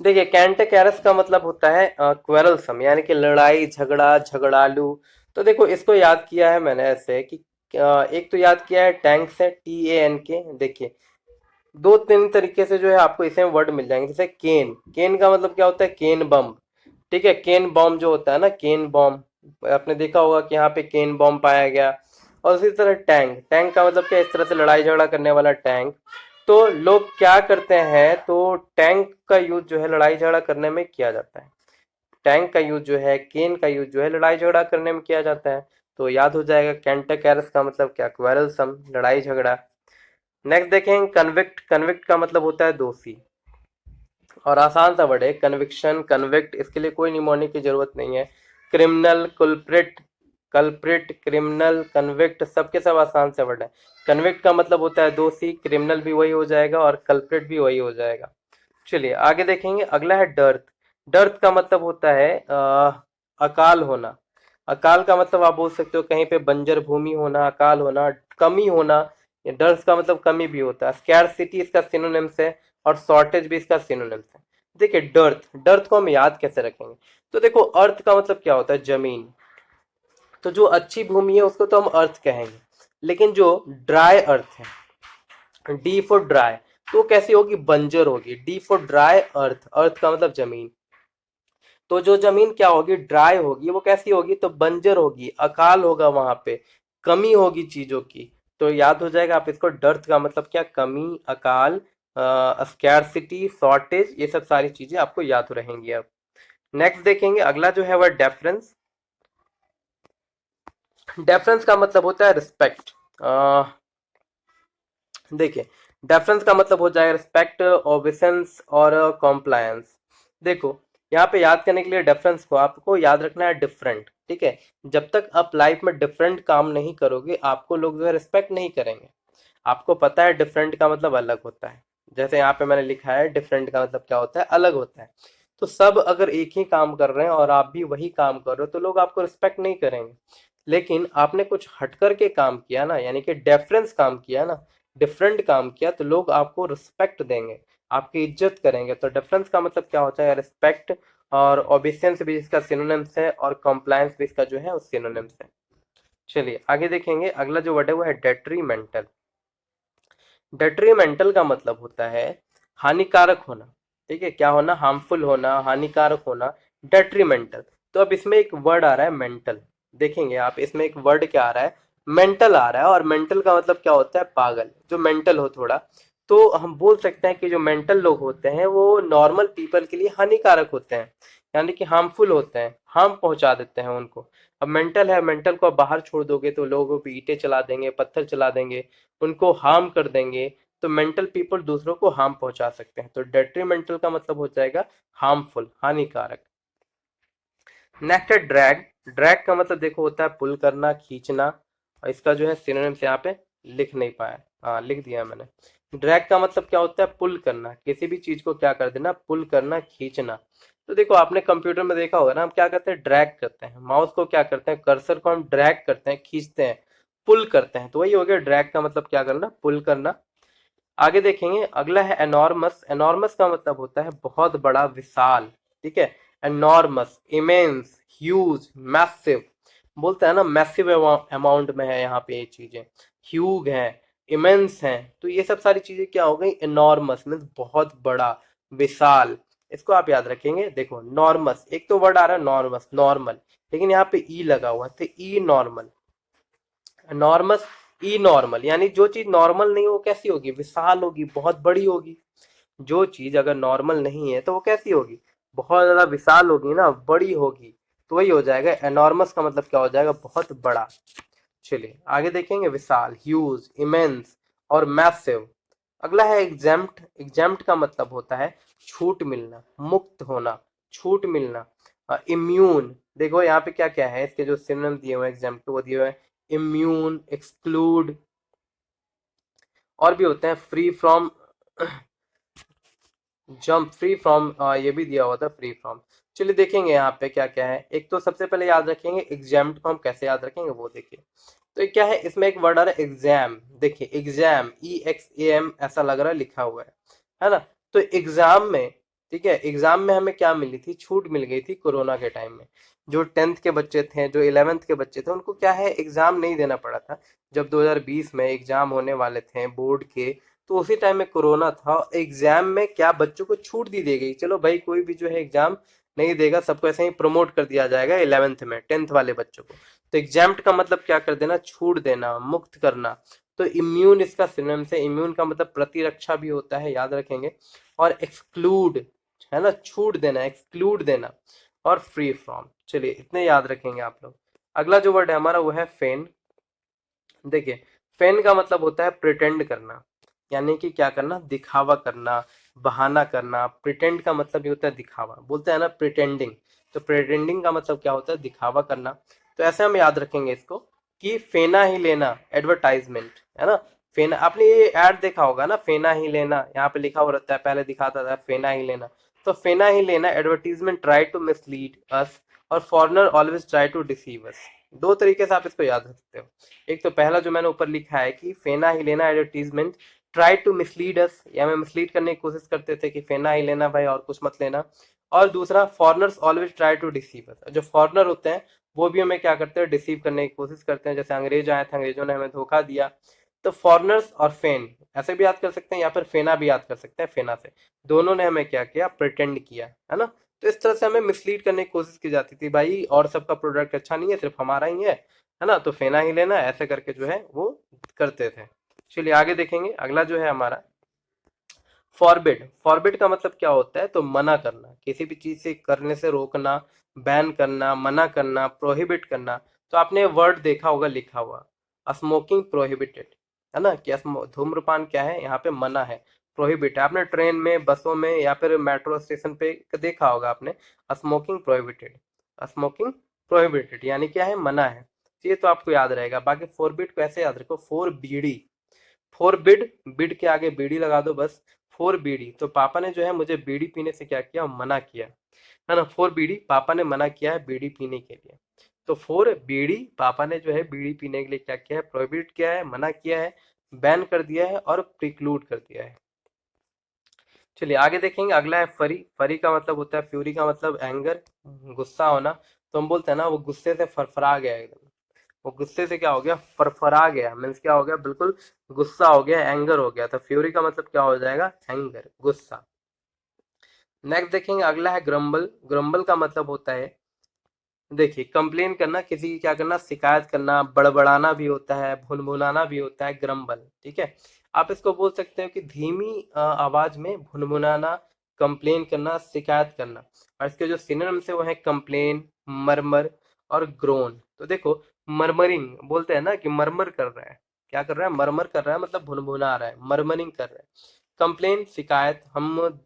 देखिए कैंटेकैरस का मतलब होता है क्वेरलसम, यानी कि लड़ाई झगड़ा, झगड़ालू। तो देखो इसको याद किया है मैंने ऐसे कि एक तो याद किया है टैंक से, TANK। देखिए दो तीन तरीके से जो है आपको इसमें वर्ड मिल जाएंगे। जैसे केन, केन का मतलब क्या होता है, केन बम। ठीक है, केन बॉम्ब जो होता है ना, केन बॉम्ब आपने देखा होगा कि यहाँ पे केन बॉम्ब पाया गया। और उसी तरह टैंक, टैंक का मतलब क्या, इस तरह से लड़ाई झगड़ा करने वाला टैंक। तो लोग क्या करते हैं, तो टैंक का यूज जो है लड़ाई झगड़ा करने में किया जाता है। टैंक का यूज जो है, केन का यूज जो है लड़ाई झगड़ा करने में किया जाता है। तो याद हो जाएगा, कैंटेकैरस का मतलब क्या, क्वेरलसम, लड़ाई झगड़ा। नेक्स्ट देखें कन्विक्ट। कन्विक्ट का मतलब होता है दोषी। और आसान सा वर्ड है, कन्विक्शन, कन्विक्ट, इसके लिए कोई निमोनिक की जरूरत नहीं है। क्रिमिनल, कुलप्रिट, कल्प्रिट, क्रिमिनल, कन्विक्ट, सबके सब आसान से वर्ड है। कन्विक्ट का मतलब होता है दोषी, क्रिमिनल भी वही हो जाएगा और कल्प्रिट भी वही हो जाएगा। चलिए आगे देखेंगे। अगला है डर्थ। डर्थ का मतलब होता है अकाल होना। अकाल का मतलब आप बोल सकते हो कहीं पे बंजर भूमि होना, अकाल होना, कमी होना। डर्थ का मतलब कमी भी होता है। स्कैरसिटी इसका सिनोनिम्स है और शॉर्टेज भी इसका सिनोनिम्स है। देखिए डर्थ, डर्थ को हम याद कैसे रखेंगे, तो देखो अर्थ का मतलब क्या होता है, जमीन। तो जो अच्छी भूमि है उसको तो हम अर्थ कहेंगे। लेकिन जो ड्राई अर्थ है, डी फॉर ड्राई, तो कैसी होगी, बंजर होगी। डी फॉर ड्राई अर्थ, अर्थ का मतलब जमीन। तो जो जमीन क्या होगी, ड्राई होगी, वो कैसी होगी, तो बंजर होगी, अकाल होगा वहां पे, कमी होगी चीजों की। तो याद हो जाएगा आप इसको, डर्थ का मतलब क्या, कमी, अकाल, स्कैरसिटी, शॉर्टेज, ये सब सारी चीजें आपको याद रहेंगी अब। नेक्स्ट देखेंगे। अगला जो है वह डेफरेंस। डेफरेंस का मतलब होता है रिस्पेक्ट। देखिए डेफरेंस का मतलब हो जाएगा रिस्पेक्ट, ओबेसेंस और कॉम्प्लायंस। देखो यहाँ पे याद करने के लिए डेफरेंस को आपको याद रखना है डिफरेंट। ठीक है, जब तक आप लाइफ में डिफरेंट काम नहीं करोगे आपको लोग जो है रिस्पेक्ट नहीं करेंगे। आपको पता है डिफरेंट का मतलब अलग होता है। जैसे यहाँ पे मैंने लिखा है डिफरेंट का मतलब क्या होता है, अलग होता है। तो सब अगर एक ही काम कर रहे हैं और आप भी वही काम कर रहे हो तो लोग आपको रिस्पेक्ट नहीं करेंगे। लेकिन आपने कुछ हट करके काम किया ना, यानी कि डिफरेंस काम किया ना, डिफरेंट काम किया, तो लोग आपको रिस्पेक्ट देंगे, आपकी इज्जत करेंगे। तो डिफरेंस का मतलब क्या होता है, रिस्पेक्ट। और ओबीडियंस भी इसका सिनोनिम्स है और कॉम्प्लायंस भी इसका जो है उस सिनोनिम्स है। चलिए आगे देखेंगे। अगला जो वर्ड है वो है डेट्रीमेंटल। डेट्रीमेंटल का मतलब होता है हानिकारक होना। ठीक है, क्या होना, हार्मफुल होना, हानिकारक होना, डेट्रीमेंटल। तो अब इसमें एक वर्ड आ रहा है मेंटल। देखेंगे आप, इसमें एक वर्ड क्या आ रहा है, मेंटल आ रहा है। और मेंटल का मतलब क्या होता है, पागल, जो मेंटल हो थोड़ा। तो हम बोल सकते हैं कि जो मेंटल लोग होते हैं वो नॉर्मल पीपल के लिए हानिकारक होते हैं, यानी कि हार्मफुल होते हैं, हार्म पहुंचा देते हैं उनको। अब मेंटल है, मेंटल को आप बाहर छोड़ दोगे तो लोगों पे ईंटें चला देंगे, पत्थर चला देंगे, उनको हार्म कर देंगे। तो मेंटल पीपल दूसरों को हार्म पहुंचा सकते हैं। तो डेट्रीमेंटल का मतलब हो जाएगा हार्मफुल, हानिकारक। नेक्स्ट है ड्रैग। ड्रैग का मतलब देखो होता है पुल करना, खींचना। और इसका जो है सिनोनिम्स यहाँ पे लिख नहीं पाया, हाँ लिख दिया मैंने। ड्रैग का मतलब क्या होता है, पुल करना, किसी भी चीज को क्या कर देना, पुल करना, खींचना। तो देखो आपने कंप्यूटर में देखा होगा ना, हम क्या करते हैं, ड्रैग करते हैं माउस को, क्या करते हैं, कर्सर को हम ड्रैग करते हैं, खींचते हैं, पुल करते हैं। तो वही हो गया, ड्रैग का मतलब क्या करना, पुल करना। आगे देखेंगे। अगला है एनॉर्मस। एनॉर्मस का मतलब होता है बहुत बड़ा, विशाल। ठीक है, एनॉर्मस, इमेंस, ह्यूज, मैसिव। बोलते हैं ना मैसिव अमाउंट में है यहाँ पे ये चीजें, ह्यूग है, इमेंस हैं, तो ये सब सारी चीजें क्या हो गई, इनॉर्मस मीन्स बहुत बड़ा, विशाल। इसको आप याद रखेंगे। देखो नॉर्मस, एक तो वर्ड आ रहा है नॉर्मस, नॉर्मल, लेकिन यहाँ पे ई लगा हुआ है तो ई नॉर्मल, नॉर्मस, ई नॉर्मल, यानी जो चीज नॉर्मल नहीं वो कैसी होगी, विशाल होगी, बहुत बड़ी होगी। जो चीज अगर नॉर्मल नहीं है तो वो कैसी होगी, बहुत ज्यादा विशाल होगी ना, बड़ी होगी। तो वही हो जाएगा, एनॉर्मस का मतलब क्या हो जाएगा, बहुत बड़ा। चलिए आगे देखेंगे, विशाल, ह्यूज, इमेंस और मैसिव। अगला है एग्जैम्प्ट। एग्जैम्प्ट का मतलब होता है छूट मिलना, मुक्त होना, छूट मिलना। इम्यून, देखो यहाँ पे क्या क्या है, इसके जो सिनोनिम दिए हुए हैं एग्जैम्प्ट वो दिए हुए हैं, इम्यून, एक्सक्लूड, और भी होते हैं free from, jump, free from, ये भी दिया हुआ था फ्री फ्रॉम। चलिए देखेंगे यहाँ पे क्या क्या है। एक तो सबसे पहले याद रखेंगे एग्जाम्प्ट को हम कैसे याद रखेंगे वो देखिए। तो ये क्या है, इसमें एक वर्ड आ रहा है एग्जाम, देखिए एग्जाम, EXAM ऐसा लग रहा है लिखा हुआ है ना। तो एग्जाम में, ठीक है, एग्जाम में हमें क्या मिली थी, छूट मिल गई थी कोरोना के टाइम में। जो 10th के बच्चे थे, जो 11th के बच्चे थे, उनको क्या है, एग्जाम नहीं देना पड़ा था। जब 2020 में एग्जाम होने वाले थे बोर्ड के, तो उसी टाइम में कोरोना था। एग्जाम में क्या बच्चों को छूट दी गई, चलो भाई कोई भी जो है एग्जाम नहीं देगा, सबको ऐसे ही प्रमोट कर दिया जाएगा 11th में, 10th वाले बच्चों को। तो एग्जाम्प्ट का मतलब क्या कर देना, छूट देना, मुक्त करना। तो इम्यून इसका सिनोनिम से, इम्यून का मतलब प्रतिरक्षा भी होता है, याद रखेंगे। और एक्सक्लूड है ना, छूट देना, एक्सक्लूड देना। और फ्री फ्रॉम, चलिए इतने याद रखेंगे आप लोग। अगला जो वर्ड है हमारा वो है फेन। देखिए फेन का मतलब होता है प्रिटेंड करना, यानी कि क्या करना, दिखावा करना, बहाना करना। प्रिटेंड का मतलब ये होता है दिखावा, बोलते हैं ना प्रिटेंडिंग। तो प्रिटेंडिंग का मतलब क्या होता है, दिखावा करना। तो ऐसे हम याद रखेंगे इसको कि फेना ही लेना, एडवर्टाइजमेंट, है ना। फेना, आपने ये एड देखा होगा ना, फेना ही लेना, यहाँ पे लिखा हुआ रहता है, पहले दिखाता था फेना ही लेना। तो फेना ही लेना, advertisement try to mislead us, और foreigner always try to deceive us. दो तरीके से आप इसको याद रख सकते हो। एक तो पहला जो मैंने ऊपर लिखा है कि फेना ही लेना एडवर्टीजमेंट ट्राई टू मिसलीड अस, या हमें मिसलीड करने की कोशिश करते थे कि फेना ही लेना भाई और कुछ मत लेना। और दूसरा, foreigners always try to deceive us, जो फॉरनर होते हैं वो भी हमें क्या करते हैं, डिसीव करने की कोशिश करते हैं। जैसे अंग्रेज आए थे, अंग्रेजों ने हमें धोखा दिया। तो फॉरनर्स और फेन ऐसे भी याद कर सकते हैं, या फिर फेना भी याद कर सकते हैं, फेना से। दोनों ने हमें क्या किया, प्रिटेंड किया, है ना। तो इस तरह से हमें मिसलीड करने की कोशिश की जाती थी, भाई और सबका प्रोडक्ट अच्छा नहीं है, सिर्फ हमारा ही है ना, तो फेना ही लेना, ऐसे करके जो है वो करते थे। चलिए आगे देखेंगे। अगला जो है हमारा फॉरबिड। फॉरबिड का मतलब क्या होता है, तो मना करना, किसी भी चीज से करने से रोकना, बैन करना, मना करना, प्रोहिबिट करना। तो आपने वर्ड देखा होगा लिखा हुआ, स्मोकिंग प्रोहिबिटेड, है ना, कि धूम्रपान क्या है, यहाँ पे मना है, प्रोहिबिट है। आपने ट्रेन में, बसों में, या फिर मेट्रो स्टेशन पे देखा होगा आपने, स्मोकिंग प्रोहिबिटेड, स्मोकिंग प्रोहिबिटेड यानी क्या है, मना है। ये तो आपको याद रहेगा। बाकी फोरबिड को ऐसे याद रखो, फोर बीड़ी, फोर बिड, बिड के आगे बीड़ी लगा दो बस, फोर बीड़ी। तो पापा ने जो है मुझे बीड़ी पीने से क्या किया, मना किया, है ना। फोर बीड़ी, पापा ने मना किया है बीड़ी पीने के लिए। तो फोर बीड़ी, पापा ने जो है बीड़ी पीने के लिए क्या किया है, प्रोहिबिट किया है, मना किया है, बैन कर दिया है, और प्रिक्लूड कर दिया है। चलिए आगे देखेंगे। अगला है फरी। फरी का मतलब होता है, फ्यूरी का मतलब एंगर, गुस्सा होना। तो हम बोलते हैं ना वो गुस्से से फरफरा गया एकदम, वो गुस्से से क्या हो गया, फरफरा गया, मीन्स क्या हो गया, बिल्कुल गुस्सा हो गया, एंगर हो गया। तो फ्यूरी का मतलब क्या हो जाएगा, एंगर, गुस्सा। नेक्स्ट देखेंगे। अगला है ग्रम्बल। ग्रम्बल का मतलब होता है, देखिए कंप्लेन करना, किसी की क्या करना, शिकायत करना, बड़बड़ाना भी होता है, भुनभुनाना भी होता है, ग्रम्बल, ठीक है। आप इसको बोल सकते हो कि धीमी आवाज में भुनभुनाना, कंप्लेन करना, शिकायत करना। और इसके जो सिनोनिम्स है वो है कंप्लेन, मरमर और ग्रोन। तो देखो मरमरिंग बोलते हैं ना, कि मरमर कर रहा है, क्या कर रहा है, मरमर कर रहा है, मतलब भुनभुना रहा है, मरमरिंग कर रहा है। कंप्लेन, शिकायत, हम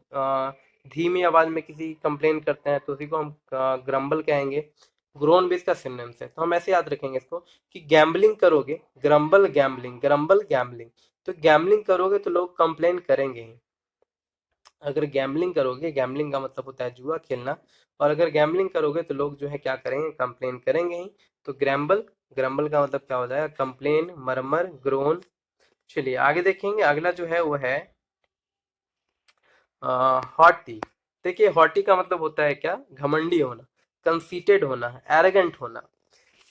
धीमी आवाज में किसी कंप्लेन करते हैं तो उसी को हम ग्रम्बल कहेंगे। ग्रोन भी इसका सिनोनिम्स है, तो हम ऐसे याद रखेंगे इसको कि गैम्बलिंग करोगे, ग्रम्बल गैम्बलिंग, ग्रम्बल गैम्बलिंग। तो गैम्बलिंग करोगे तो लोग कंप्लेन करेंगे ही। अगर गैम्बलिंग करोगे, गैम्बलिंग का मतलब होता है जुआ खेलना, और अगर गैम्बलिंग करोगे तो लोग जो है क्या करेंगे, कंप्लेन करेंगे ही। तो ग्रैम्बल, ग्रम्बल का मतलब क्या हो जाएगा, कंप्लेन, मरमर, ग्रोन। चलिए आगे देखेंगे। अगला जो है वो है हॉटी। देखिए हॉटी का मतलब होता है क्या, घमंडी होना, कंसीटेड होना, एरोगेंट होना।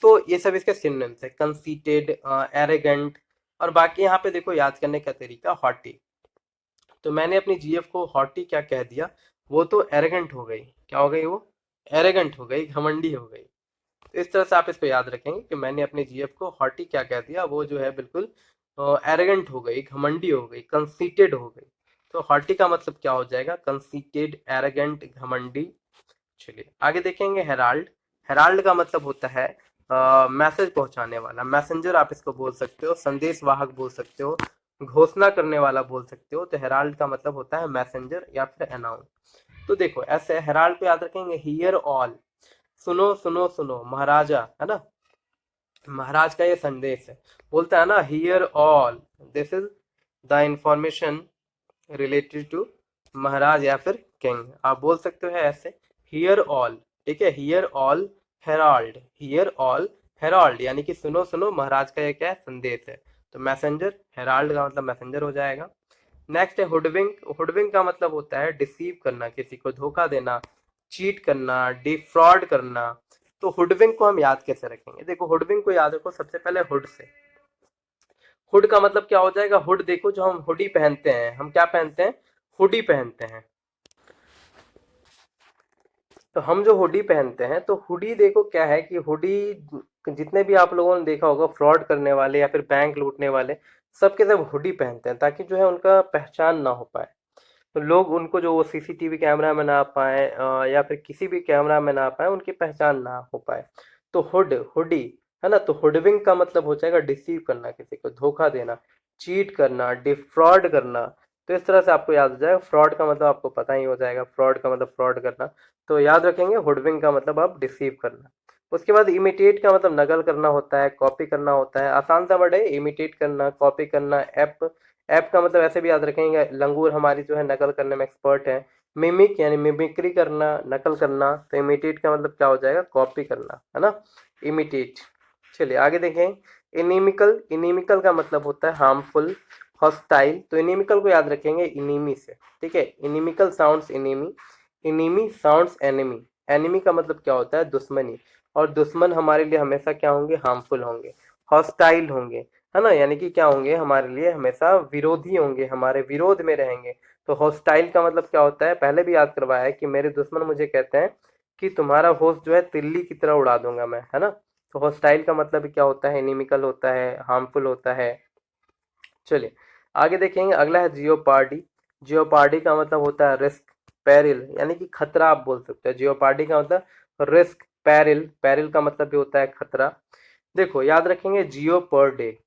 तो ये सब इसके सिनोनिम्स है, कंसीटेड, एरोगेंट, और बाकी यहाँ पे देखो याद करने का तरीका हॉटी। तो मैंने अपनी जीएफ को हॉटी क्या कह दिया, वो तो एरोगेंट हो गई। क्या हो गई वो? एरोगेंट हो गई, घमंडी हो गई। तो इस तरह से आप इसको याद रखेंगे कि मैंने अपनी जीएफ को हॉटी क्या कह दिया, वो जो है बिल्कुल एरोगेंट हो गई, घमंडी हो गई, कंसीटेड हो गई। तो हॉटी का मतलब क्या हो जाएगा? कंसीटेड, एरोगेंट, घमंडी। चलिए आगे देखेंगे हेराल्ड। हेराल्ड का मतलब होता है मैसेज पहुंचाने वाला, मैसेंजर आप इसको बोल सकते हो, संदेश वाहक बोल सकते हो, घोषणा करने वाला बोल सकते हो। तो हेराल्ड का मतलब होता है मैसेंजर या फिर अनाउंस। तो देखो ऐसे हेराल्ड को याद रखेंगे, हियर ऑल, सुनो सुनो सुनो, महाराजा है ना, महाराज का ये संदेश है। बोलता है ना, hear all, this is the information related to महाराज या फिर किंग, आप बोल सकते हो है ऐसे, हियर ऑल। ठीक है, here all Herald, here all Herald, यानी कि सुनो सुनो महाराज का ये क्या है? संदेश है। तो मैसेंजर, हेराल्ड का मतलब मैसेंजर हो जाएगा। नेक्स्ट है हुडविंक। हुडविंक का मतलब होता है डिसीव करना, किसी को धोखा देना, चीट करना, डिफ्रॉड करना। तो हुडविंक को हम याद कैसे रखेंगे? देखो हुडविंक को याद रखो सबसे पहले हुड से। हुड का मतलब क्या हो जाएगा? हुड देखो, जो हम हुडी पहनते हैं, हम क्या पहनते हैं? हुडी पहनते हैं। तो हम जो हुडी पहनते हैं, तो हुडी देखो क्या है कि हुडी, जितने भी आप लोगों ने देखा होगा फ्रॉड करने वाले या फिर बैंक लूटने वाले, सबके सब हुडी पहनते हैं ताकि जो है उनका पहचान ना हो पाए। तो लोग उनको जो वो सीसीटीवी कैमरा में ना पाए या फिर किसी भी कैमरा में ना पाए, उनकी पहचान ना हो पाए। तो हुड, हुडी है ना। तो हुडविंग का मतलब हो जाएगा डिसीव करना, किसी को धोखा देना, चीट करना, डिफ्रॉड करना। तो इस तरह से आपको याद हो जाएगा। फ्रॉड का मतलब आपको पता ही हो जाएगा, फ्रॉड का मतलब फ्रॉड करना। तो याद रखेंगे हुडविंग का मतलब आप डिसीव करना। उसके बाद इमिटेट का मतलब नकल करना होता है, कॉपी करना होता है। आसान सा वर्ड है इमिटेट करना, कॉपी करना। ऐप, ऐप का मतलब ऐसे भी याद रखेंगे, लंगूर हमारी जो है नकल करने में एक्सपर्ट है। मिमिक यानी मिमिक्री करना, नकल करना। तो इमिटेट का मतलब क्या हो जाएगा? कॉपी करना, है ना, इमिटेट। चलिए आगे देखें, इनिमिकल। इनिमिकल का मतलब होता है हार्मफुल, हॉस्टाइल। तो इनिमिकल को याद रखेंगे इनिमी से। ठीक है, inimical sounds enemy, enemy sounds enemy. Enemy का मतलब क्या होता है? दुश्मनी। और दुश्मन हमारे लिए हमेशा क्या होंगे? हार्मफुल होंगे, हॉस्टाइल होंगे, है ना, यानी कि क्या होंगे? हमारे लिए हमेशा विरोधी होंगे, हमारे विरोध में रहेंगे। तो हॉस्टाइल का मतलब क्या होता है? पहले भी याद करवाया है कि मेरे दुश्मन मुझे कहते हैं कि तुम्हारा होश जो है तिल्ली की तरह उड़ा दूंगा मैं, है ना। तो हॉस्टाइल का मतलब क्या होता है? इनिमिकल होता है, हार्मफुल होता है। चलिए आगे देखेंगे, अगला है जियोपार्डी। जियोपार्डी का मतलब होता है रिस्क, पेरिल, यानी कि खतरा आप बोल सकते हैं। जियोपार्डी का मतलब रिस्क, पेरिल, पेरिल का मतलब भी होता है खतरा। देखो याद रखेंगे, जियो पर डे,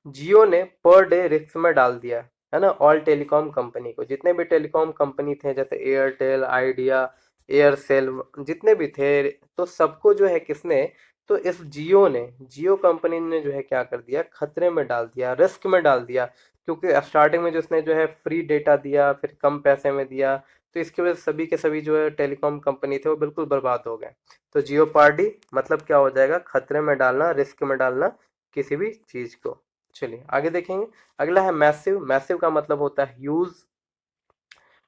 जियो ने पर डे रिस्क में डाल दिया, है ना, ऑल टेलीकॉम कंपनी को। जितने भी टेलीकॉम कंपनी थे, जैसे एयरटेल, आइडिया, एयरसेल, जितने भी थे, तो सबको जो है किसने? तो इस जियो ने, जियो कंपनी ने जो है क्या कर दिया? खतरे में डाल दिया, रिस्क में डाल दिया। क्योंकि स्टार्टिंग में जो उसने जो है फ्री डेटा दिया, फिर कम पैसे में दिया, तो इसकी वजह से सभी के सभी जो है टेलीकॉम कंपनी थे वो बिल्कुल बर्बाद हो गए। तो जियो पार्टी मतलब क्या हो जाएगा? खतरे में डालना, रिस्क में डालना किसी भी चीज को। चलिए आगे देखेंगे, अगला है मैसिव। मैसिव का मतलब होता है ह्यूज,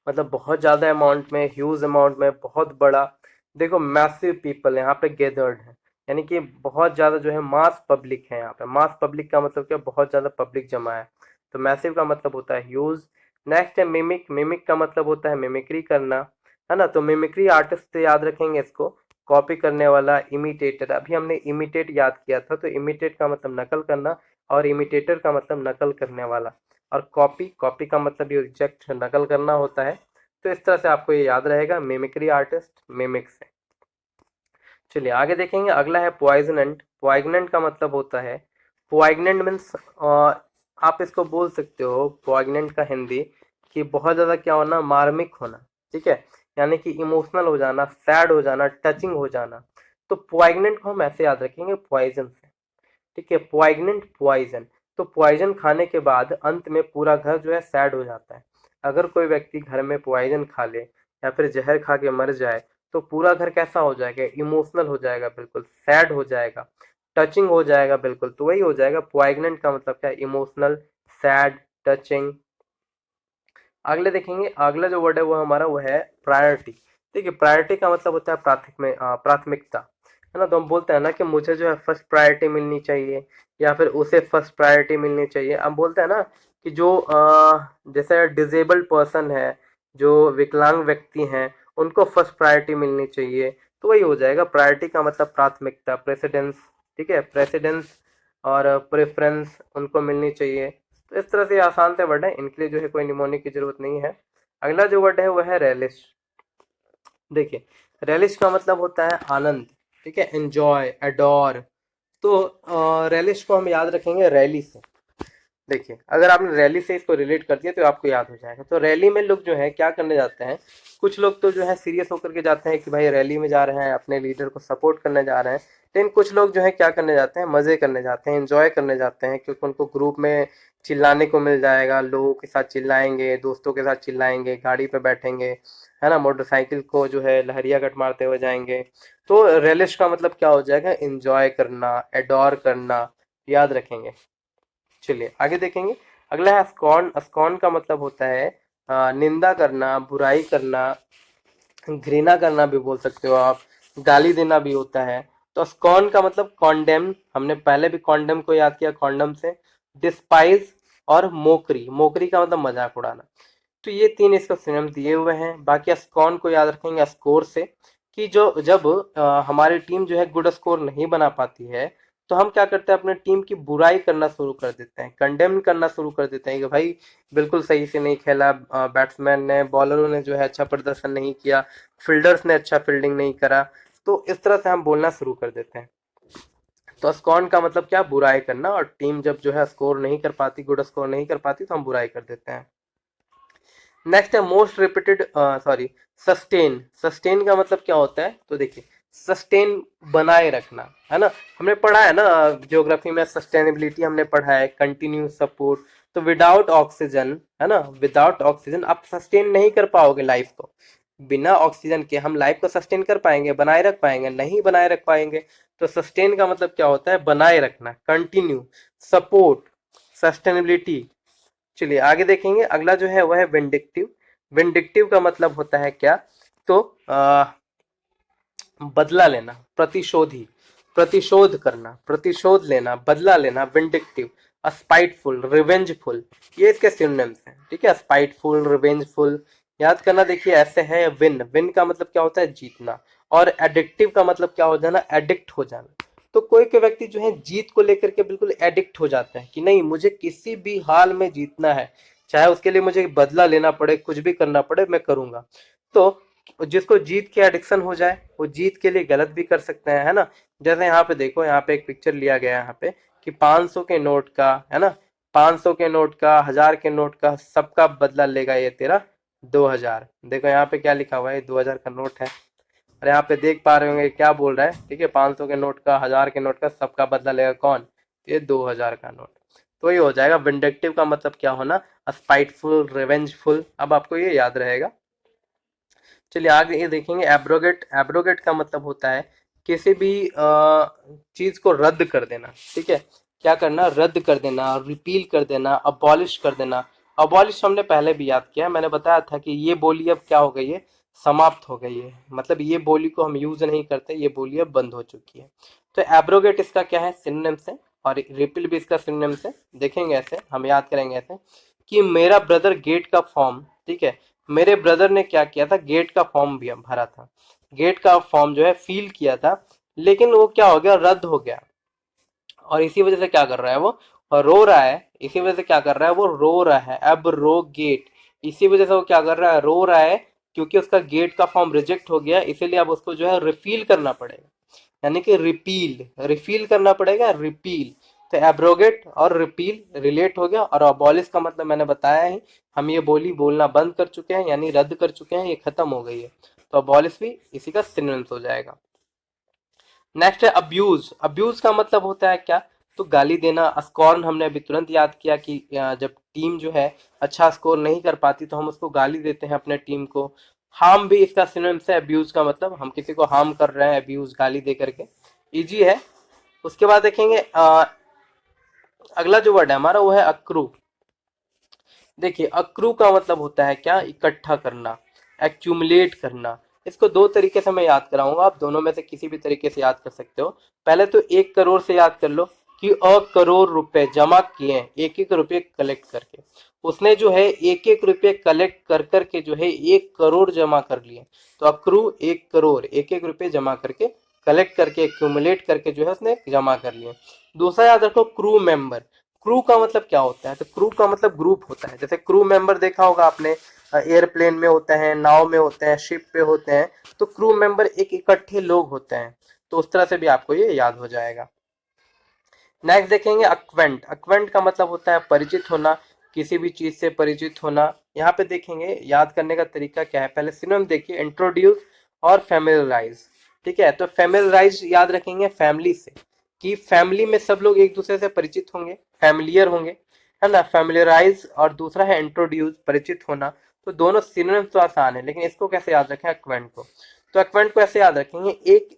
मतलब बहुत ज्यादा अमाउंट में, ह्यूज अमाउंट में, बहुत बड़ा। देखो मैसिव पीपल यहाँ पे गैदर्ड है, यानी कि बहुत ज्यादा जो है मास पब्लिक है यहाँ पे। मास पब्लिक का मतलब क्या? बहुत ज्यादा पब्लिक जमा है। तो मैसिव का मतलब होता है ह्यूज। नेक्स्ट है मिमिक। मिमिक का मतलब होता है मिमिक्री करना, है ना। तो मिमिक्री आर्टिस्ट से याद रखेंगे इसको, कॉपी करने वाला, इमिटेटर। अभी हमने इमिटेट याद किया था, तो इमिटेट का मतलब नकल करना, और इमिटेटर का मतलब नकल करने वाला। और कॉपी, कॉपी का मतलब ये एग्जैक्ट नकल करना होता है। तो इस तरह से आपको ये याद रहेगा, मिमिक्री आर्टिस्ट, मिमिक्स है। चलिए आगे देखेंगे, अगला है पॉइजनेंट। पॉइगनेंट का मतलब होता है, पॉइगनेंट मीन्स आप इसको बोल सकते हो पॉइगनेंट का हिंदी कि बहुत ज़्यादा क्या होना? मार्मिक होना। ठीक है, यानी कि इमोशनल हो जाना, सैड हो जाना, टचिंग हो जाना। तो पॉइगनेंट को हम ऐसे याद रखेंगे, पॉइजन से। ठीक है, पॉइगनेंट, पॉइजन। तो पॉइजन खाने के बाद अंत में पूरा घर जो है सैड हो जाता है। अगर कोई व्यक्ति घर में पॉइजन खा ले या फिर जहर खा के मर जाए, तो पूरा घर कैसा हो जाएगा? इमोशनल हो जाएगा, बिल्कुल सैड हो जाएगा, टचिंग हो जाएगा, बिल्कुल। तो वही हो जाएगा पॉइगनेंट का मतलब क्या? Emotional, sad, touching. अगले देखेंगे, अगला जो वर्ड है वो हमारा वो है प्रायोरिटी। देखिए प्रायोरिटी का मतलब होता है प्राथमिकता। है ना। तो हम बोलते हैं ना कि मुझे जो है फर्स्ट प्रायोरिटी मिलनी चाहिए, या फिर उसे फर्स्ट प्रायोरिटी मिलनी चाहिए। हम बोलते हैं ना कि जो जैसे डिजेबल्ड पर्सन है, जो विकलांग व्यक्ति हैं, उनको फर्स्ट प्रायोरिटी मिलनी चाहिए। तो वही हो जाएगा, प्रायोरिटी का मतलब प्राथमिकता, प्रेसिडेंस। ठीक है, प्रेसिडेंस और प्रेफरेंस उनको मिलनी चाहिए। तो इस तरह से आसान से वर्ड है, इनके लिए जो है कोई निमोनिक की जरूरत नहीं है। अगला जो वर्ड है वह है रेलिश। देखिए, रेलिश का मतलब होता है आनंद। ठीक है, एंजॉय, अडोर। तो रेलिश को हम याद रखेंगे रैली से। देखिए, अगर आपने रैली से इसको रिलेट कर दिया तो आपको याद हो जाएगा। तो रैली में लोग जो है क्या करने जाते हैं, कुछ लोग तो जो है सीरियस होकर के जाते हैं कि भाई रैली में जा रहे हैं, अपने लीडर को सपोर्ट करने जा रहे हैं। लेकिन कुछ लोग जो है क्या करने जाते हैं, मजे करने जाते हैं, एंजॉय करने जाते हैं, क्योंकि उनको ग्रुप में चिल्लाने को मिल जाएगा, लोगों के साथ चिल्लाएंगे, दोस्तों के साथ चिल्लाएंगे, गाड़ी पे बैठेंगे, है ना, मोटरसाइकिल को जो है लहरिया कट मारते हुए जाएंगे। तो रेलिश का मतलब क्या हो जाएगा, एंजॉय करना, एडोर करना, याद रखेंगे। चलिए आगे देखेंगे। अगला है अस्कॉन। अस्कॉन का मतलब होता है निंदा करना, बुराई करना, घृणा करना भी बोल सकते हो आप, गाली देना भी होता है। तो स्कॉन का मतलब कॉन्डेम, हमने पहले भी कॉन्डेम को याद किया कॉन्डम से। डिस्पाइज और मोकरी, मोकरी का मतलब मजाक उड़ाना। तो ये तीन इसका सिनोनिम दिए हुए हैं। बाकी स्कॉन को याद रखेंगे स्कोर से, कि जो जब हमारी टीम जो है गुड स्कोर नहीं बना पाती है, तो हम क्या करते हैं, अपने टीम की बुराई करना शुरू कर देते हैं, कंडेम करना शुरू कर देते हैं कि भाई बिल्कुल सही से नहीं खेला, बैट्समैन ने, बॉलरों ने जो है अच्छा प्रदर्शन नहीं किया, फील्डर्स ने अच्छा फील्डिंग नहीं करा। तो इस तरह से हम बोलना शुरू कर देते हैं। तो स्कॉन का मतलब क्या, बुराई करना। और टीम जब जो है स्कोर नहीं कर पाती, गुड स्कोर नहीं कर पाती, तो हम बुराई कर देते हैं। नेक्स्ट है most repeated, sorry, sustain. Sustain का मतलब क्या होता है, तो देखिए, सस्टेन बनाए रखना, है ना। हमने पढ़ा है ना ज्योग्राफी में, सस्टेनेबिलिटी हमने पढ़ा है, कंटिन्यूस सपोर्ट। तो विदाउट ऑक्सीजन, है ना, विदाउट ऑक्सीजन आप सस्टेन नहीं कर पाओगे लाइफ को। बिना ऑक्सीजन के हम लाइफ को सस्टेन कर पाएंगे, बनाए रख पाएंगे? नहीं बनाए रख पाएंगे। तो सस्टेन का मतलब क्या होता है, बनाए रखना, कंटिन्यू, सपोर्ट, सस्टेनेबिलिटी। चलिए आगे देखेंगे। अगला जो है वह है विंडिक्टिव। विंडिक्टिव का मतलब होता है क्या, तो बदला लेना, प्रतिशोधी, प्रतिशोध करना, प्रतिशोध लेना, बदला लेना, विंडिक्टिव। स्पाइटफुल, रिवेंजफुल, ये इसके सिनोनिम्स हैं। ठीक है, स्पाइटफुल, रिवेंजफुल, याद करना। देखिए ऐसे है विन, विन का मतलब क्या होता है, जीतना। और एडिक्टिव का मतलब क्या हो जाना, एडिक्ट हो जाना। तो कोई कोई व्यक्ति जो है जीत को लेकर के बिल्कुल एडिक्ट हो जाते हैं कि नहीं, मुझे किसी भी हाल में जीतना है, चाहे उसके लिए मुझे बदला लेना पड़े, कुछ भी करना पड़े, मैं करूंगा। तो जिसको जीत की एडिक्शन हो जाए, वो जीत के लिए गलत भी कर सकते हैं, है ना। जैसे यहाँ पे देखो, यहाँ पे एक पिक्चर लिया गया है यहाँ पे, कि 500 के नोट का, है ना, 500 के नोट का, 1000 के नोट का, सबका बदला लेगा ये तेरा 2000। देखो यहाँ पे क्या लिखा हुआ है, 2000 का नोट है। और यहाँ पे देख पा रहे होंगे क्या बोल रहा है, ठीक है, 500 के नोट का, 1000 के नोट का, सबका बदला लेगा कौन, ये 2000 का नोट। तो ये हो जाएगा विंडक्टिव का मतलब क्या होना, स्पाइटफुल, रिवेंजफुल। अब आपको ये याद रहेगा। चलिए आगे ये देखेंगे एब्रोगेट। एब्रोगेट का मतलब होता है किसी भी चीज को रद्द कर देना। ठीक है, क्या करना, रद्द कर देना, रिपील कर देना, अबॉलिश कर देना। अबॉलिश हमने पहले भी याद किया, मैंने बताया था कि ये बोली अब क्या हो गई है, समाप्त हो गई है। मतलब ये बोली को हम यूज नहीं करते, ये बोली अब बंद हो चुकी है। तो एब्रोगेट इसका क्या है, सिनोनिम से। और रिपील भी इसका सिनोनिम से। देखेंगे ऐसे, हम याद करेंगे ऐसे, कि मेरा ब्रदर गेट का फॉर्म, ठीक है, मेरे ब्रदर ने क्या किया था, गेट का फॉर्म भी भरा था, गेट का फॉर्म जो है फिल किया था, लेकिन वो क्या हो गया, रद्द हो गया। और इसी वजह से क्या कर रहा है वो, रो रहा है। इसी वजह से क्या कर रहा है, वो रो रहा है, अब रो गेट। इसी वजह से वो क्या कर रहा है, रो रहा है, क्योंकि उसका गेट का फॉर्म रिजेक्ट हो गया, इसीलिए अब उसको जो है रिफिल करना पड़ेगा, यानी कि रिपील, रिफिल करना पड़ेगा, रिपील। तो एब्रोगेट और रिपील रिलेट हो गया। और अबॉलिश का मतलब मैंने बताया ही, हम ये बोली बोलना बंद कर चुके हैं, यानी रद्द कर चुके हैं, ये खत्म हो गई है। तो अबॉलिश भी इसी का सिनोनिम्स हो जाएगा। नेक्स्ट है अब्यूज। अब्यूज का मतलब होता है क्या, तो गाली देना। स्कॉर्न हमने अभी तुरंत याद किया कि जब टीम जो है अच्छा स्कोर नहीं कर पाती तो हम उसको गाली देते हैं अपने टीम को। हार्म भी इसका सिनोनिम्स है अब्यूज का, मतलब हम किसी को हार्म कर रहे हैं, अब्यूज गाली दे करके। इजी है। उसके बाद देखेंगे अगला जो वर्ड है हमारा वो है अक्रू। देखिए अक्रू का मतलब होता है क्या, इकट्ठा करना, एक्यूमुलेट करना, इसको दो तरीके से मैं याद कराऊंगा, आप दोनों में से किसी भी तरीके से याद कर सकते हो। पहले तो 1 करोड़ से याद कर लो कि 1 करोड़ रुपए जमा किए हैं, 1 1 रुपये कलेक्ट करके। उसने जो है 1 1 रुपये कलेक्ट कर करके जो है 1 करोड़ जमा कर लिए। तो अक्रू 1 करोड़ 1 1 रुपये जमा करके, कलेक्ट करके, एक्यूमुलेट करके जो है उसने जमा कर लिए। दूसरा याद रखो क्रू मेंबर। क्रू का मतलब क्या होता है? तो क्रू का मतलब ग्रुप होता है। जैसे क्रू मेंबर देखा होगा आपने, एयरप्लेन में होते हैं, नाव में होते हैं, शिप पे होते हैं। तो क्रू मेंबर एक इकट्ठे लोग होते हैं। तो उस तरह से भी आपको ये याद हो जाएगा। नेक्स्ट देखेंगे अक्वेंट। अक्वेंट का मतलब होता है परिचित होना, किसी भी चीज से परिचित होना। यहाँ पे देखेंगे याद करने का तरीका क्या है। पहले सिनोनिम देखिए, इंट्रोड्यूस और फेमिलराइज। ठीक है, तो फेमिलराइज याद रखेंगे फैमिली से, कि फैमिली में सब लोग एक दूसरे से परिचित होंगे, फैमिलियर होंगे, है ना। फेमिलराइज और दूसरा है इंट्रोड्यूस, परिचित होना। तो दोनों सिनोनिम तो आसान है, लेकिन इसको कैसे याद रखें अक्वेंट को? तो अक्वेंट को ऐसे याद रखेंगे, एक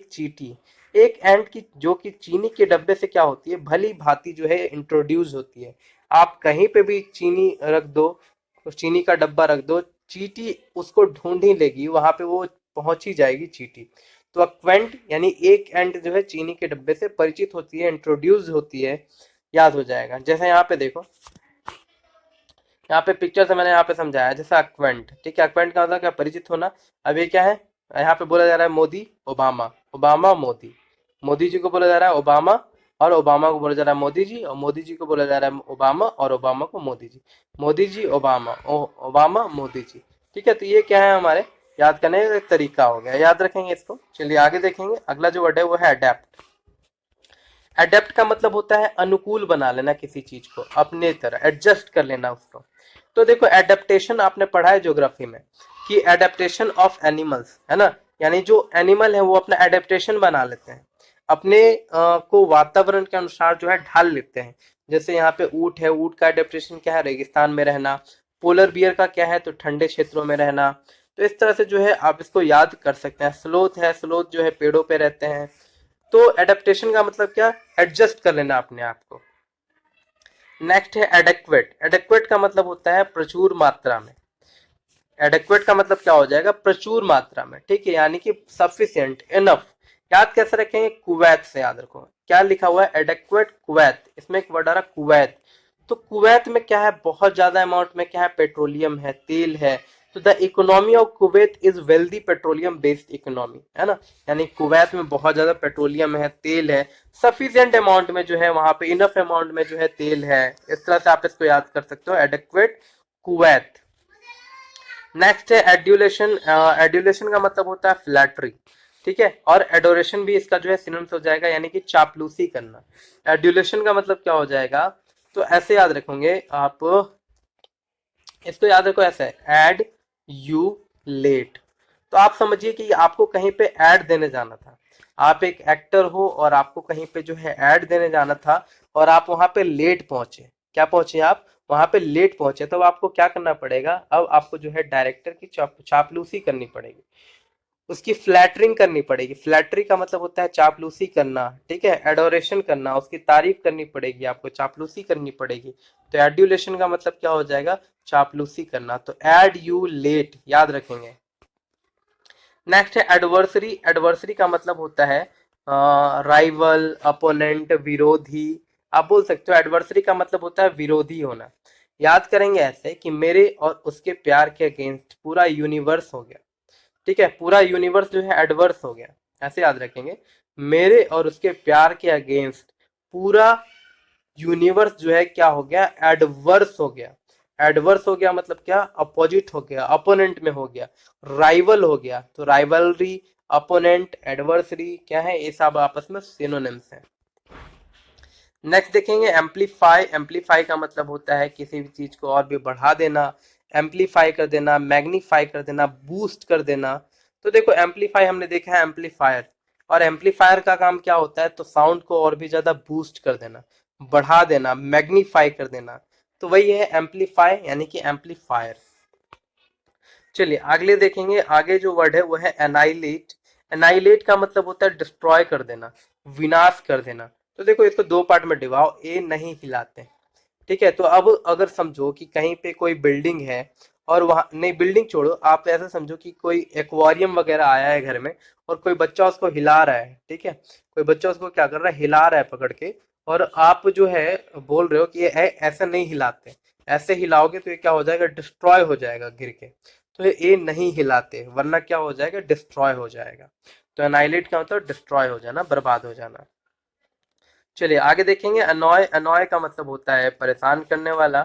चींटी, एक एंट की जो कि चीनी के डब्बे से क्या होती है, भली भांति जो है इंट्रोड्यूस होती है। आप कहीं पे भी चीनी रख दो, चीनी का डब्बा रख दो, चींटी उसको ढूंढ ही लेगी, वहां पे वो पहुंच ही जाएगी चींटी। तो अक्वेंट यानी एक एंट जो है चीनी के डब्बे से परिचित होती है, इंट्रोड्यूस होती है, याद हो जाएगा। जैसे यहाँ पे देखो, यहाँ पे पिक्चर से मैंने यहाँ पे समझाया, जैसे अक्वेंट। ठीक है, अक्वेंट का मतलब क्या, परिचित होना। अब ये क्या है, यहाँ पे बोला जा रहा है मोदी ओबामा, ओबामा मोदी। मोदी जी को बोला जा रहा है ओबामा, और ओबामा को बोला जा रहा है मोदी जी, और मोदी जी को बोला जा रहा है ओबामा, और ओबामा को मोदी जी। Modi ji Obama, Obama Modi ji. ठीक है, तो ये क्या है, हमारे याद करने का एक तरीका हो गया, याद रखेंगे इसको। चलिए आगे देखेंगे, अगला जो वर्ड है वो है अडेप्ट। अडेप्ट का मतलब होता है अनुकूल बना लेना किसी चीज को, अपने तरह एडजस्ट कर लेना उसको। तो देखो एडेप्टेशन आपने पढ़ा है ज्योग्राफी में, कि एडेप्टेशन ऑफ एनिमल्स, है ना। यानी जो एनिमल है वो अपना एडेप्टेशन बना लेते हैं, अपने को वातावरण के अनुसार जो है ढाल लेते हैं। जैसे यहाँ पे ऊंट है, ऊंट का एडेप्टेशन क्या है, रेगिस्तान में रहना। पोलर बियर का क्या है, तो ठंडे क्षेत्रों में रहना। तो इस तरह से जो है आप इसको याद कर सकते हैं। स्लोथ है, स्लोथ जो है पेड़ों पे रहते हैं। तो एडेप्टेशन का मतलब क्या, एडजस्ट कर लेना अपने आप को। नेक्स्ट है एडेक्वेट। एडेक्वेट का मतलब होता है प्रचुर मात्रा में। एडेक्वेट का मतलब क्या हो जाएगा, प्रचुर मात्रा में। ठीक है, यानी कि सफिशिएंट, इनफ। याद कैसे रखेंगे, कुवैत से याद रखो। क्या लिखा हुआ है, एडेक्वेट कुवैत, इसमें एक वर्ड आ रहा कुवैत। तो कुवैत में क्या है, बहुत ज्यादा अमाउंट में क्या है, पेट्रोलियम है, तेल है। तो the economy of Kuwait is wealthy petroleum based economy, है ना। यानी कुवैत में बहुत ज्यादा पेट्रोलियम है, तेल है, सफिशिएंट अमाउंट में जो है वहां पे, इनफ अमाउंट में जो है तेल है। इस तरह से आप इसको याद कर सकते हो, एडेक्वेट कुवैत। नेक्स्ट है एड्यूलेशन। एड्यूलेशन का मतलब होता है फ्लैटरी। ठीक है, और एडोरेशन भी इसका जो है सिनोनिम्स हो जाएगा, यानी कि चापलूसी करना। एड्यूलेशन का मतलब क्या हो जाएगा, तो ऐसे याद रखोगे आप, इसको याद रखो ऐसे, एड यू लेट। तो आप समझिए कि आपको कहीं पे ऐड देने जाना था, आप एक एक्टर हो और आपको कहीं पे जो है ऐड देने जाना था, और आप वहां पे लेट पहुंचे। क्या पहुंचे आप, वहां पे लेट पहुंचे। तो आपको क्या करना पड़ेगा, अब आपको जो है डायरेक्टर की चापलूसी करनी पड़ेगी, उसकी फ्लैटरिंग करनी पड़ेगी। फ्लैटरी का मतलब होता है चापलूसी करना। ठीक है, एडोरेशन करना, उसकी तारीफ करनी पड़ेगी आपको, चापलूसी करनी पड़ेगी। तो एड्यूलेशन का मतलब क्या हो जाएगा, चापलूसी करना। तो एड यू लेट याद रखेंगे। नेक्स्ट है एडवर्सरी। एडवर्सरी का मतलब होता है राइवल, अपोनेंट, विरोधी। आप बोल सकते हो एडवर्सरी का मतलब होता है विरोधी होना। याद करेंगे ऐसे कि मेरे और उसके प्यार के अगेंस्ट पूरा यूनिवर्स हो गया। ठीक है, पूरा यूनिवर्स जो है एडवर्स हो गया, ऐसे याद रखेंगे। मेरे और उसके प्यार के अगेंस्ट पूरा यूनिवर्स जो है क्या हो गया, एडवर्स हो गया। एडवर्स हो गया मतलब क्या, अपोजिट हो गया, अपोनेंट में हो गया, राइवल हो गया। तो राइवलरी, अपोनेंट, एडवर्सरी क्या है, ये सब आपस में सिनोनिम्स हैं। नेक्स्ट देखेंगे एम्पलीफाई। एम्पलीफाई का मतलब होता है किसी भी चीज को और भी बढ़ा देना, एम्पलीफाई कर देना, मैग्नीफाई कर देना, बूस्ट कर देना। तो देखो एम्पलीफाई हमने देखा है एम्पलीफायर, और एम्पलीफायर का काम क्या होता है, तो साउंड को और भी ज्यादा बूस्ट कर देना, बढ़ा देना, मैग्नीफाई कर देना। तो वही है एम्पलीफाई यानी कि एम्पलीफायर। चलिए अगले देखेंगे, आगे जो वर्ड है वो है एनाइलेट। एनाइलेट का मतलब होता है डिस्ट्रॉय कर देना, विनाश कर देना। तो देखो इसको दो पार्ट में डिवाओ, ए नहीं हिलाते। ठीक है, तो अब अगर समझो कि कहीं पे कोई बिल्डिंग है और वहाँ नहीं, बिल्डिंग छोड़ो, आप ऐसा समझो कि कोई एक्वेरियम वगैरह आया है घर में और कोई बच्चा उसको हिला रहा है, ठीक है, कोई बच्चा उसको क्या कर रहा है, हिला रहा है पकड़ के, और आप जो है बोल रहे हो कि ये ऐसा नहीं हिलाते, ऐसे हिलाओगे तो ये क्या हो जाएगा, डिस्ट्रॉय हो जाएगा गिर के, तो ये नहीं हिलाते वरना क्या हो जाएगा, डिस्ट्रॉय हो जाएगा। तो एनाइलेट का मतलब डिस्ट्रॉय हो जाना, बर्बाद हो जाना। चलिए आगे देखेंगे, अनॉय, अनॉय का मतलब होता है परेशान करने वाला,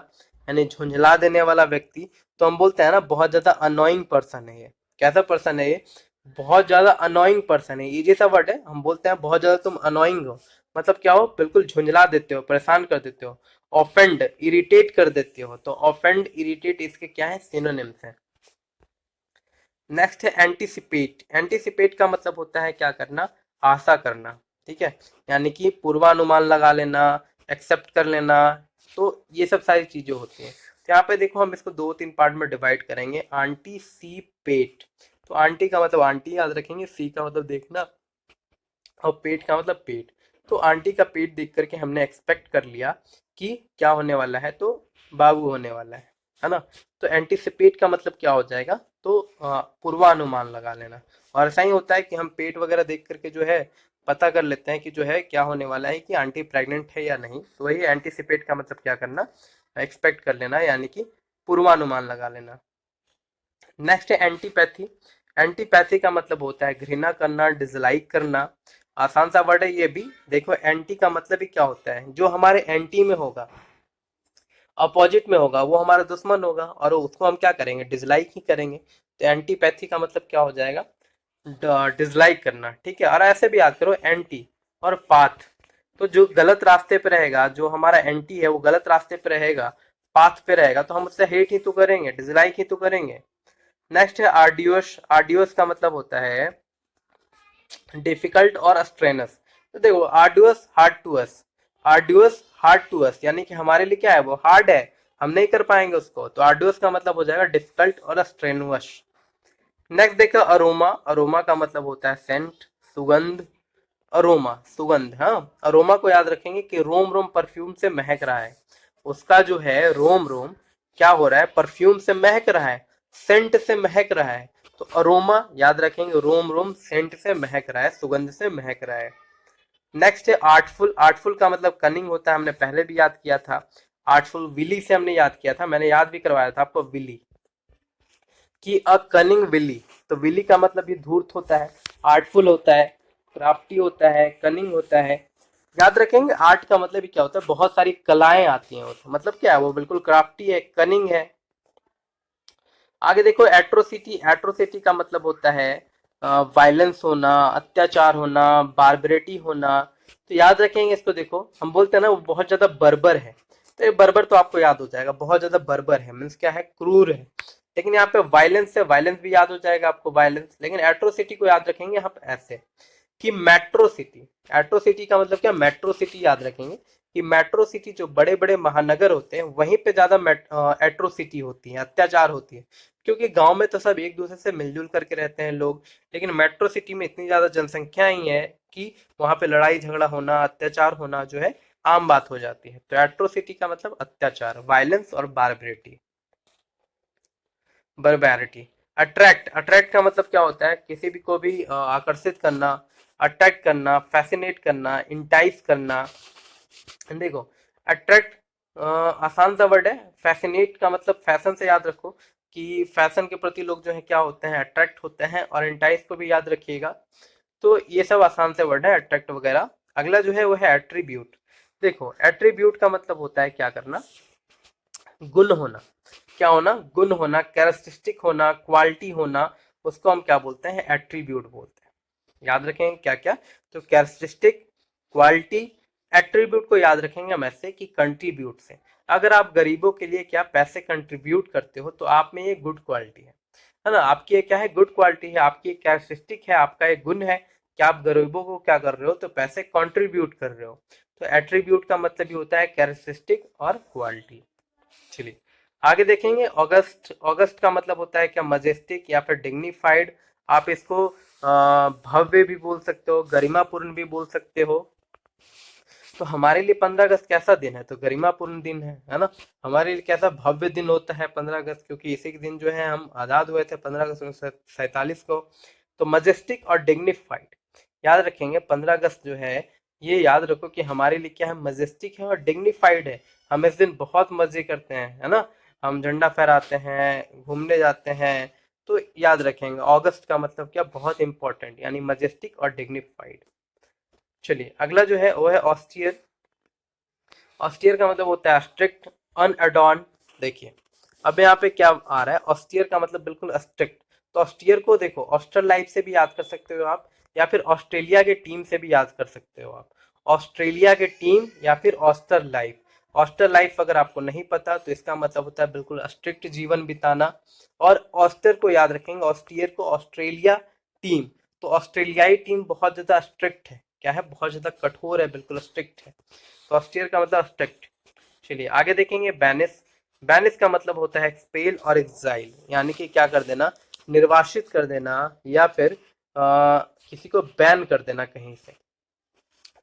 यानी झुंझला देने वाला व्यक्ति। तो हम बोलते हैं ना बहुत ज्यादा अनोइंग पर्सन है ये। कैसा पर्सन है ये, बहुत ज्यादा अनोइंग पर्सन है, ये जैसा वर्ड है, हम बोलते हैं बहुत ज्यादा तुम अनोइंग हो, मतलब क्या हो, बिल्कुल झुंझला देते हो, परेशान कर देते हो। ऑफेंड, इरिटेट कर देते हो, तो ऑफेंड, इरिटेट इसके क्या है, सिनोनिम्स है। नेक्स्ट है एंटीसिपेट। एंटीसिपेट का मतलब होता है क्या करना, आशा करना, ठीक है, यानी कि पूर्वानुमान लगा लेना, एक्सेप्ट कर लेना, तो ये सब सारी चीजें होती हैं। तो यहाँ पे देखो हम इसको दो तीन पार्ट में डिवाइड करेंगे, एंटीसिपेट। तो आंटी का मतलब आंटी याद रखेंगे, सी का मतलब देखना, और पेट का मतलब पेट। तो आंटी का पेट देख करके हमने एक्सपेक्ट कर लिया कि क्या होने वाला है, तो बाबू होने वाला है ना। तो एंटीसिपेट का मतलब क्या हो जाएगा, तो पूर्वानुमान लगा लेना। और ऐसा ही होता है कि हम पेट वगैरह देख करके जो है पता कर लेते हैं कि जो है क्या होने वाला है, कि आंटी प्रेग्नेंट है या नहीं। तो वही एंटीसिपेट का मतलब क्या करना, एक्सपेक्ट कर लेना, यानी कि पूर्वानुमान लगा लेना। नेक्स्ट है एंटीपैथी। एंटीपैथी का मतलब होता है घृणा करना, डिसलाइक करना। आसान सा वर्ड है ये भी। देखो एंटी का मतलब ही क्या होता है, जो हमारे एंटी में होगा, अपोजिट में होगा, वो हमारा दुश्मन होगा, और उसको हम क्या करेंगे, डिसलाइक ही करेंगे। तो एंटीपैथी का मतलब क्या हो जाएगा, डिसलाइक करना, ठीक है। और ऐसे भी याद करो, एंटी और पाथ, तो जो गलत रास्ते पे रहेगा, जो हमारा एंटी है वो गलत रास्ते पे रहेगा, पाथ पे रहेगा, तो हम उससे हेट ही तो करेंगे, डिसलाइक ही तो करेंगे। नेक्स्ट है आर्डियस। आर्डियस का मतलब होता है डिफिकल्ट और स्ट्रेनस। तो देखो arduous, hard to us, arduous hard to us, यानी कि हमारे लिए क्या है, वो हार्ड है, हम नहीं कर पाएंगे उसको। तो आर्डुअस का मतलब हो जाएगा डिफिकल्ट और स्ट्रेनुअस। नेक्स्ट देखो अरोमा। अरोमा का मतलब होता है सेंट, सुगंध। अरोमा, सुगंध, हाँ। अरोमा को याद रखेंगे कि रोम रोम परफ्यूम से महक रहा है, उसका जो है रोम रोम क्या हो रहा है, परफ्यूम से महक रहा है, सेंट से महक रहा है। तो अरोमा याद रखेंगे, रोम रोम सेंट से महक रहा है, सुगंध से महक रहा है। नेक्स्ट है आर्टफुल। आर्टफुल का मतलब कनिंग होता है, हमने पहले भी याद किया था। आर्टफुल विली से हमने याद किया था, मैंने याद भी करवाया था आपको, विली कि अ कनिंग विली। तो विली का मतलब ये धूर्त होता है, आर्टफुल होता है, क्राफ्टी होता है, कनिंग होता है। याद रखेंगे आर्ट का मतलब क्या होता है, बहुत सारी कलाएं आती हैं उसमें, मतलब क्या है, वो बिल्कुल क्राफ्टी है, कनिंग है। आगे देखो एट्रोसिटी। एट्रोसिटी का मतलब होता है वायलेंस होना, अत्याचार होना, बार्बरिटी होना। तो याद रखेंगे इसको, देखो हम बोलते हैं ना वो बहुत ज्यादा बर्बर है, तो ये बर्बर तो आपको याद हो जाएगा, बहुत ज्यादा बर्बर है मीन्स क्या है, क्रूर है। लेकिन यहाँ पे वायलेंस है, वायलेंस भी याद हो जाएगा आपको, वायलेंस। लेकिन एट्रोसिटी को याद रखेंगे आप ऐसे कि मेट्रो सिटी। एट्रो सिटी का मतलब क्या, मेट्रो सिटी याद रखेंगे कि मेट्रो सिटी जो बड़े बड़े महानगर होते हैं वहीं पे ज्यादा एट्रो सिटी होती है, अत्याचार होती है। क्योंकि गांव में तो सब एक दूसरे से मिलजुल करके रहते हैं लोग, लेकिन मेट्रो सिटी में इतनी ज्यादा जनसंख्या ही है कि वहां पे लड़ाई झगड़ा होना, अत्याचार होना जो है आम बात हो जाती है। तो एट्रो सिटी का मतलब अत्याचार, वायलेंस और बार्बरिटी, बर्बैरिटी। अट्रैक्ट। अट्रैक्ट का मतलब क्या होता है, किसी भी को भी आकर्षित करना, अट्रैक्ट करना, फैसिनेट करना, इंटाइस करना। देखो अट्रैक्ट आसान सा वर्ड है। फैसिनेट का मतलब फैशन से याद रखो कि फैशन के प्रति लोग जो है क्या होते हैं, अट्रैक्ट होते हैं। और इंटाइस को भी याद रखिएगा। तो ये सब आसान से वर्ड है, अट्रैक्ट वगैरह। अगला जो है वो है एट्रीब्यूट। देखो एट्रीब्यूट का मतलब होता है क्या करना, गुण होना। क्या होना, गुण होना, कैरेक्टरिस्टिक होना, क्वालिटी होना, उसको हम क्या बोलते हैं, एट्रीब्यूट बोलते हैं। याद रखेंगे क्या क्या, तो कैरेक्टरिस्टिक, क्वालिटी, एट्रीब्यूट को याद रखेंगे हम ऐसे कि कंट्रीब्यूट से। अगर आप गरीबों के लिए क्या पैसे कंट्रीब्यूट करते हो तो आप में ये गुड क्वालिटी है ना, आपकी ये क्या है, गुड क्वालिटी है, आपकी एक कैरेक्टरिस्टिक है, आपका एक गुण है कि आप गरीबों को क्या कर रहे हो, तो पैसे कंट्रीब्यूट कर रहे हो। तो एट्रीब्यूट का मतलब ये होता है कैरेक्टरिस्टिक और क्वालिटी। चलिए आगे देखेंगे ऑगस्ट। ऑगस्ट का मतलब होता है क्या, मजेस्टिक या फिर डिग्निफाइड। आप इसको भव्य भी बोल सकते हो, गरिमापूर्ण भी बोल सकते हो। तो हमारे लिए 15 अगस्त कैसा दिन है? तो गरिमापूर्ण दिन है ना। हमारे लिए कैसा भव्य दिन होता है 15 अगस्त, क्योंकि इसी के दिन जो है हम आज़ाद हुए थे 15 अगस्त 1947 को। तो मजेस्टिक और डिग्निफाइड याद रखेंगे। 15 अगस्त जो है ये याद रखो कि हमारे लिए क्या है, मजेस्टिक है और डिग्निफाइड है। हम इस दिन बहुत मजे करते हैं, है ना। हम झंडा फहराते हैं, घूमने जाते हैं। तो याद रखेंगे अगस्त का मतलब क्या, बहुत इंपॉर्टेंट, यानी मजेस्टिक और डिग्निफाइड। चलिए अगला जो है वो है ऑस्टियर। ऑस्टियर का मतलब होता है स्ट्रिक्ट, अनअडॉर्न। देखिए अब यहाँ पे क्या आ रहा है, ऑस्टियर का मतलब बिल्कुल स्ट्रिक्ट। तो ऑस्टियर को देखो ऑस्टर लाइफ से भी याद कर सकते हो आप, या फिर ऑस्ट्रेलिया के टीम से भी याद कर सकते हो आप। ऑस्ट्रेलिया के टीम या फिर ऑस्टर लाइफ। ऑस्टर लाइफ अगर आपको नहीं पता तो इसका मतलब होता है बिल्कुल स्ट्रिक्ट जीवन बिताना। और ऑस्टर को याद रखेंगे, ऑस्टियर को ऑस्ट्रेलिया टीम। तो ऑस्ट्रेलियाई टीम बहुत ज्यादा स्ट्रिक्ट है, क्या है, बहुत ज्यादा कठोर है, बिल्कुल स्ट्रिक्ट है। तो ऑस्टियर का मतलब स्ट्रिक्ट। चलिए आगे देखेंगे बैनिस। बैनिस का मतलब होता है एक्सपेल और एग्जाइल, यानी कि क्या कर देना, निर्वासित कर देना, या फिर किसी को बैन कर देना कहीं से।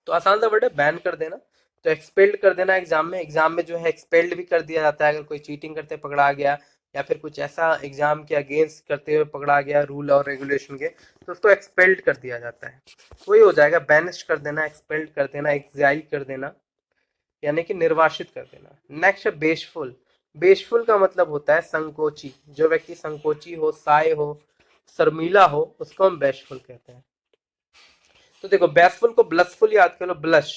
तो आसान सा वर्ड है बैन कर देना। तो एक्सपेल्ड कर देना एग्जाम में जो है एक्सपेल्ड भी कर दिया जाता है अगर कोई चीटिंग करते पकड़ा गया, या फिर कुछ ऐसा एग्जाम के अगेंस्ट करते हुए पकड़ा गया रूल और रेगुलेशन के, तो उसको एक्सपेल्ड कर दिया जाता है। वही हो जाएगा, बैनिश कर देना, एक्सपेल्ड कर देना, एग्जाइल कर देना, यानी कि निर्वासित कर देना। नेक्स्ट है बेशफुल। बेशफुल का मतलब होता है संकोची। जो व्यक्ति संकोची हो, साय हो, शर्मीला हो, उसको हम बेशफुल कहते हैं। तो देखो बेशफुल को ब्लशफुल याद कर लो। ब्लश,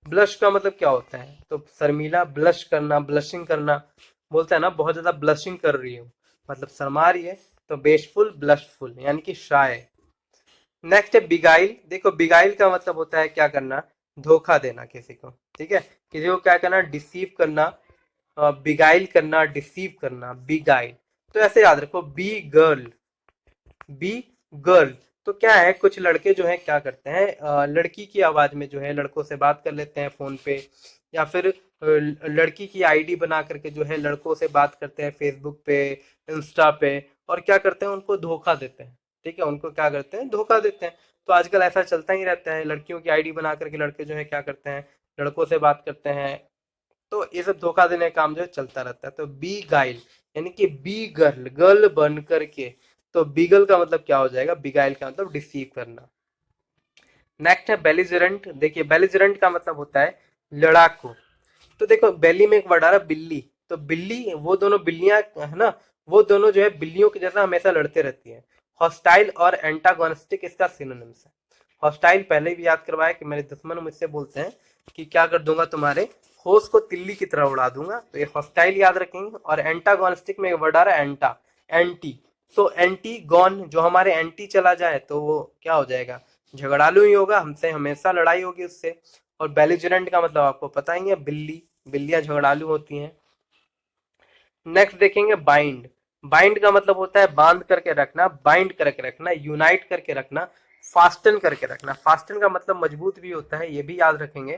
ब्लश का मतलब क्या होता है, तो शर्मीला, ब्लश करना, ब्लशिंग करना। बोलता है ना बहुत ज्यादा ब्लशिंग कर रही हो, मतलब शर्मा रही है। तो बेशफुल, ब्लशफुल, यानी कि शाय। नेक्स्ट है बिगाइल। देखो बिगाइल का मतलब होता है क्या करना, धोखा देना किसी को, ठीक है। किसी को क्या करना, डिसीव करना, बिगाइल करना, डिसीव करना, बिगाइल। तो ऐसे याद रखो, बी गर्ल, बी गर्ल। तो क्या है, कुछ लड़के जो है क्या करते हैं, लड़की की आवाज में जो है लड़कों से बात कर लेते हैं फोन पे, या फिर लड़की की आईडी बना करके जो है लड़कों से बात करते हैं फेसबुक पे, इंस्टा पे, और क्या करते हैं, उनको धोखा देते हैं। ठीक है, उनको क्या करते हैं, धोखा देते हैं। तो आजकल ऐसा चलता ही रहता है, लड़कियों की आईडी बना करके लड़के जो है क्या करते हैं, लड़कों से बात करते हैं। तो ये सब धोखा देने का काम जो है चलता रहता है। तो बी गाइल, यानी कि बी गर्ल, गर्ल बन करके। तो बीगल का मतलब क्या हो जाएगा, बिगाइल का मतलब डिसीव करना। नेक्स्ट है बेलिजरेंट। देखिए बेलिजरेंट का मतलब होता है लड़ाकू। तो देखो बेली में एक वर्ड आ रहा है बिल्ली। तो बिल्ली, वो दोनों बिल्लियां है ना, वो दोनों जो है बिल्लियों के जैसा हमेशा लड़ते रहती हैं। हॉस्टाइल और एंटागोनिस्टिक इसका सिनोनिम्स है। हॉस्टाइल पहले भी याद करवाया कि मेरे दुश्मन मुझसे बोलते हैं कि क्या कर दूंगा, तुम्हारे होश को तिल्ली की तरह उड़ा दूंगा। तो ये हॉस्टाइल याद रखेंगे। और एंटागोनिस्टिक में एक वर्ड आ रहा है एंटा, एंटी। तो एंटी गॉन, जो हमारे एंटी चला जाए तो वो क्या हो जाएगा, झगड़ालू ही होगा, हमसे हमेशा लड़ाई होगी उससे। और बेलिजरेंट का मतलब आपको पता ही है, बिल्ली, बिल्लियां झगड़ालू होती हैं। नेक्स्ट देखेंगे बाइंड। बाइंड का मतलब होता है बांध करके रखना, बाइंड करके रखना, यूनाइट करके रखना, फास्टन करके रखना। फास्टन का मतलब मजबूत भी होता है, ये भी याद रखेंगे।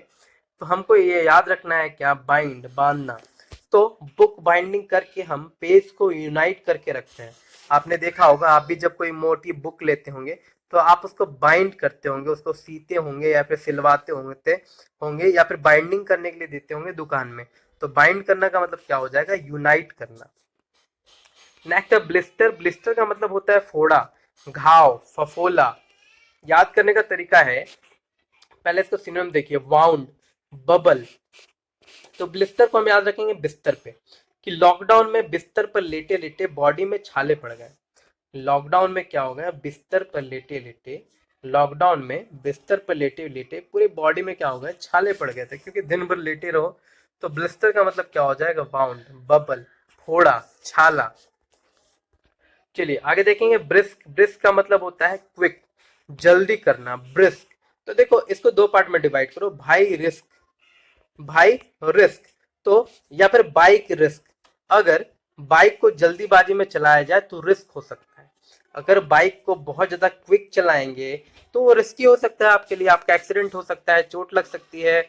तो हमको ये याद रखना है क्या, बाइंड, बांधना। तो बुक बाइंडिंग करके हम पेज को यूनाइट करके रखते हैं। आपने देखा होगा, आप भी जब कोई मोटी बुक लेते होंगे तो आप उसको बाइंड करते होंगे, उसको सीते होंगे या फिर सिलवाते होंगे या फिर बाइंडिंग करने के लिए देते होंगे दुकान में। तो बाइंड करना का मतलब क्या हो जाएगा, यूनाइट करना। नेक्स्ट है ब्लिस्टर। ब्लिस्टर का मतलब होता है फोड़ा, घाव, फफोला। याद करने का तरीका है, पहले इसको सिनोनिम देखिए, वाउंड, बबल। तो ब्लिस्टर को हम याद रखेंगे बिस्तर पे, कि लॉकडाउन में बिस्तर पर लेटे लेटे बॉडी में छाले पड़ गए। लॉकडाउन में क्या हो गया, बिस्तर पर लेटे लेटे, लॉकडाउन में बिस्तर पर लेटे लेटे पूरी बॉडी में क्या हो गया, छाले पड़ गए थे, क्योंकि दिन भर लेटे रहो। तो ब्लिस्टर का मतलब क्या हो जाएगा, बाउंड, बबल, फोड़ा, छाला। चलिए आगे देखेंगे ब्रिस्क। ब्रिस्क का मतलब होता है क्विक, जल्दी करना, ब्रिस्क। तो देखो इसको दो पार्ट में डिवाइड करो, भाई रिस्क, भाई रिस्क। तो या फिर बाइक रिस्क। अगर बाइक को जल्दीबाजी में चलाया जाए तो रिस्क हो सकता है। अगर बाइक को बहुत ज्यादा क्विक चलाएंगे तो वो रिस्की हो सकता है आपके लिए, आपका एक्सीडेंट हो सकता है, चोट लग सकती है।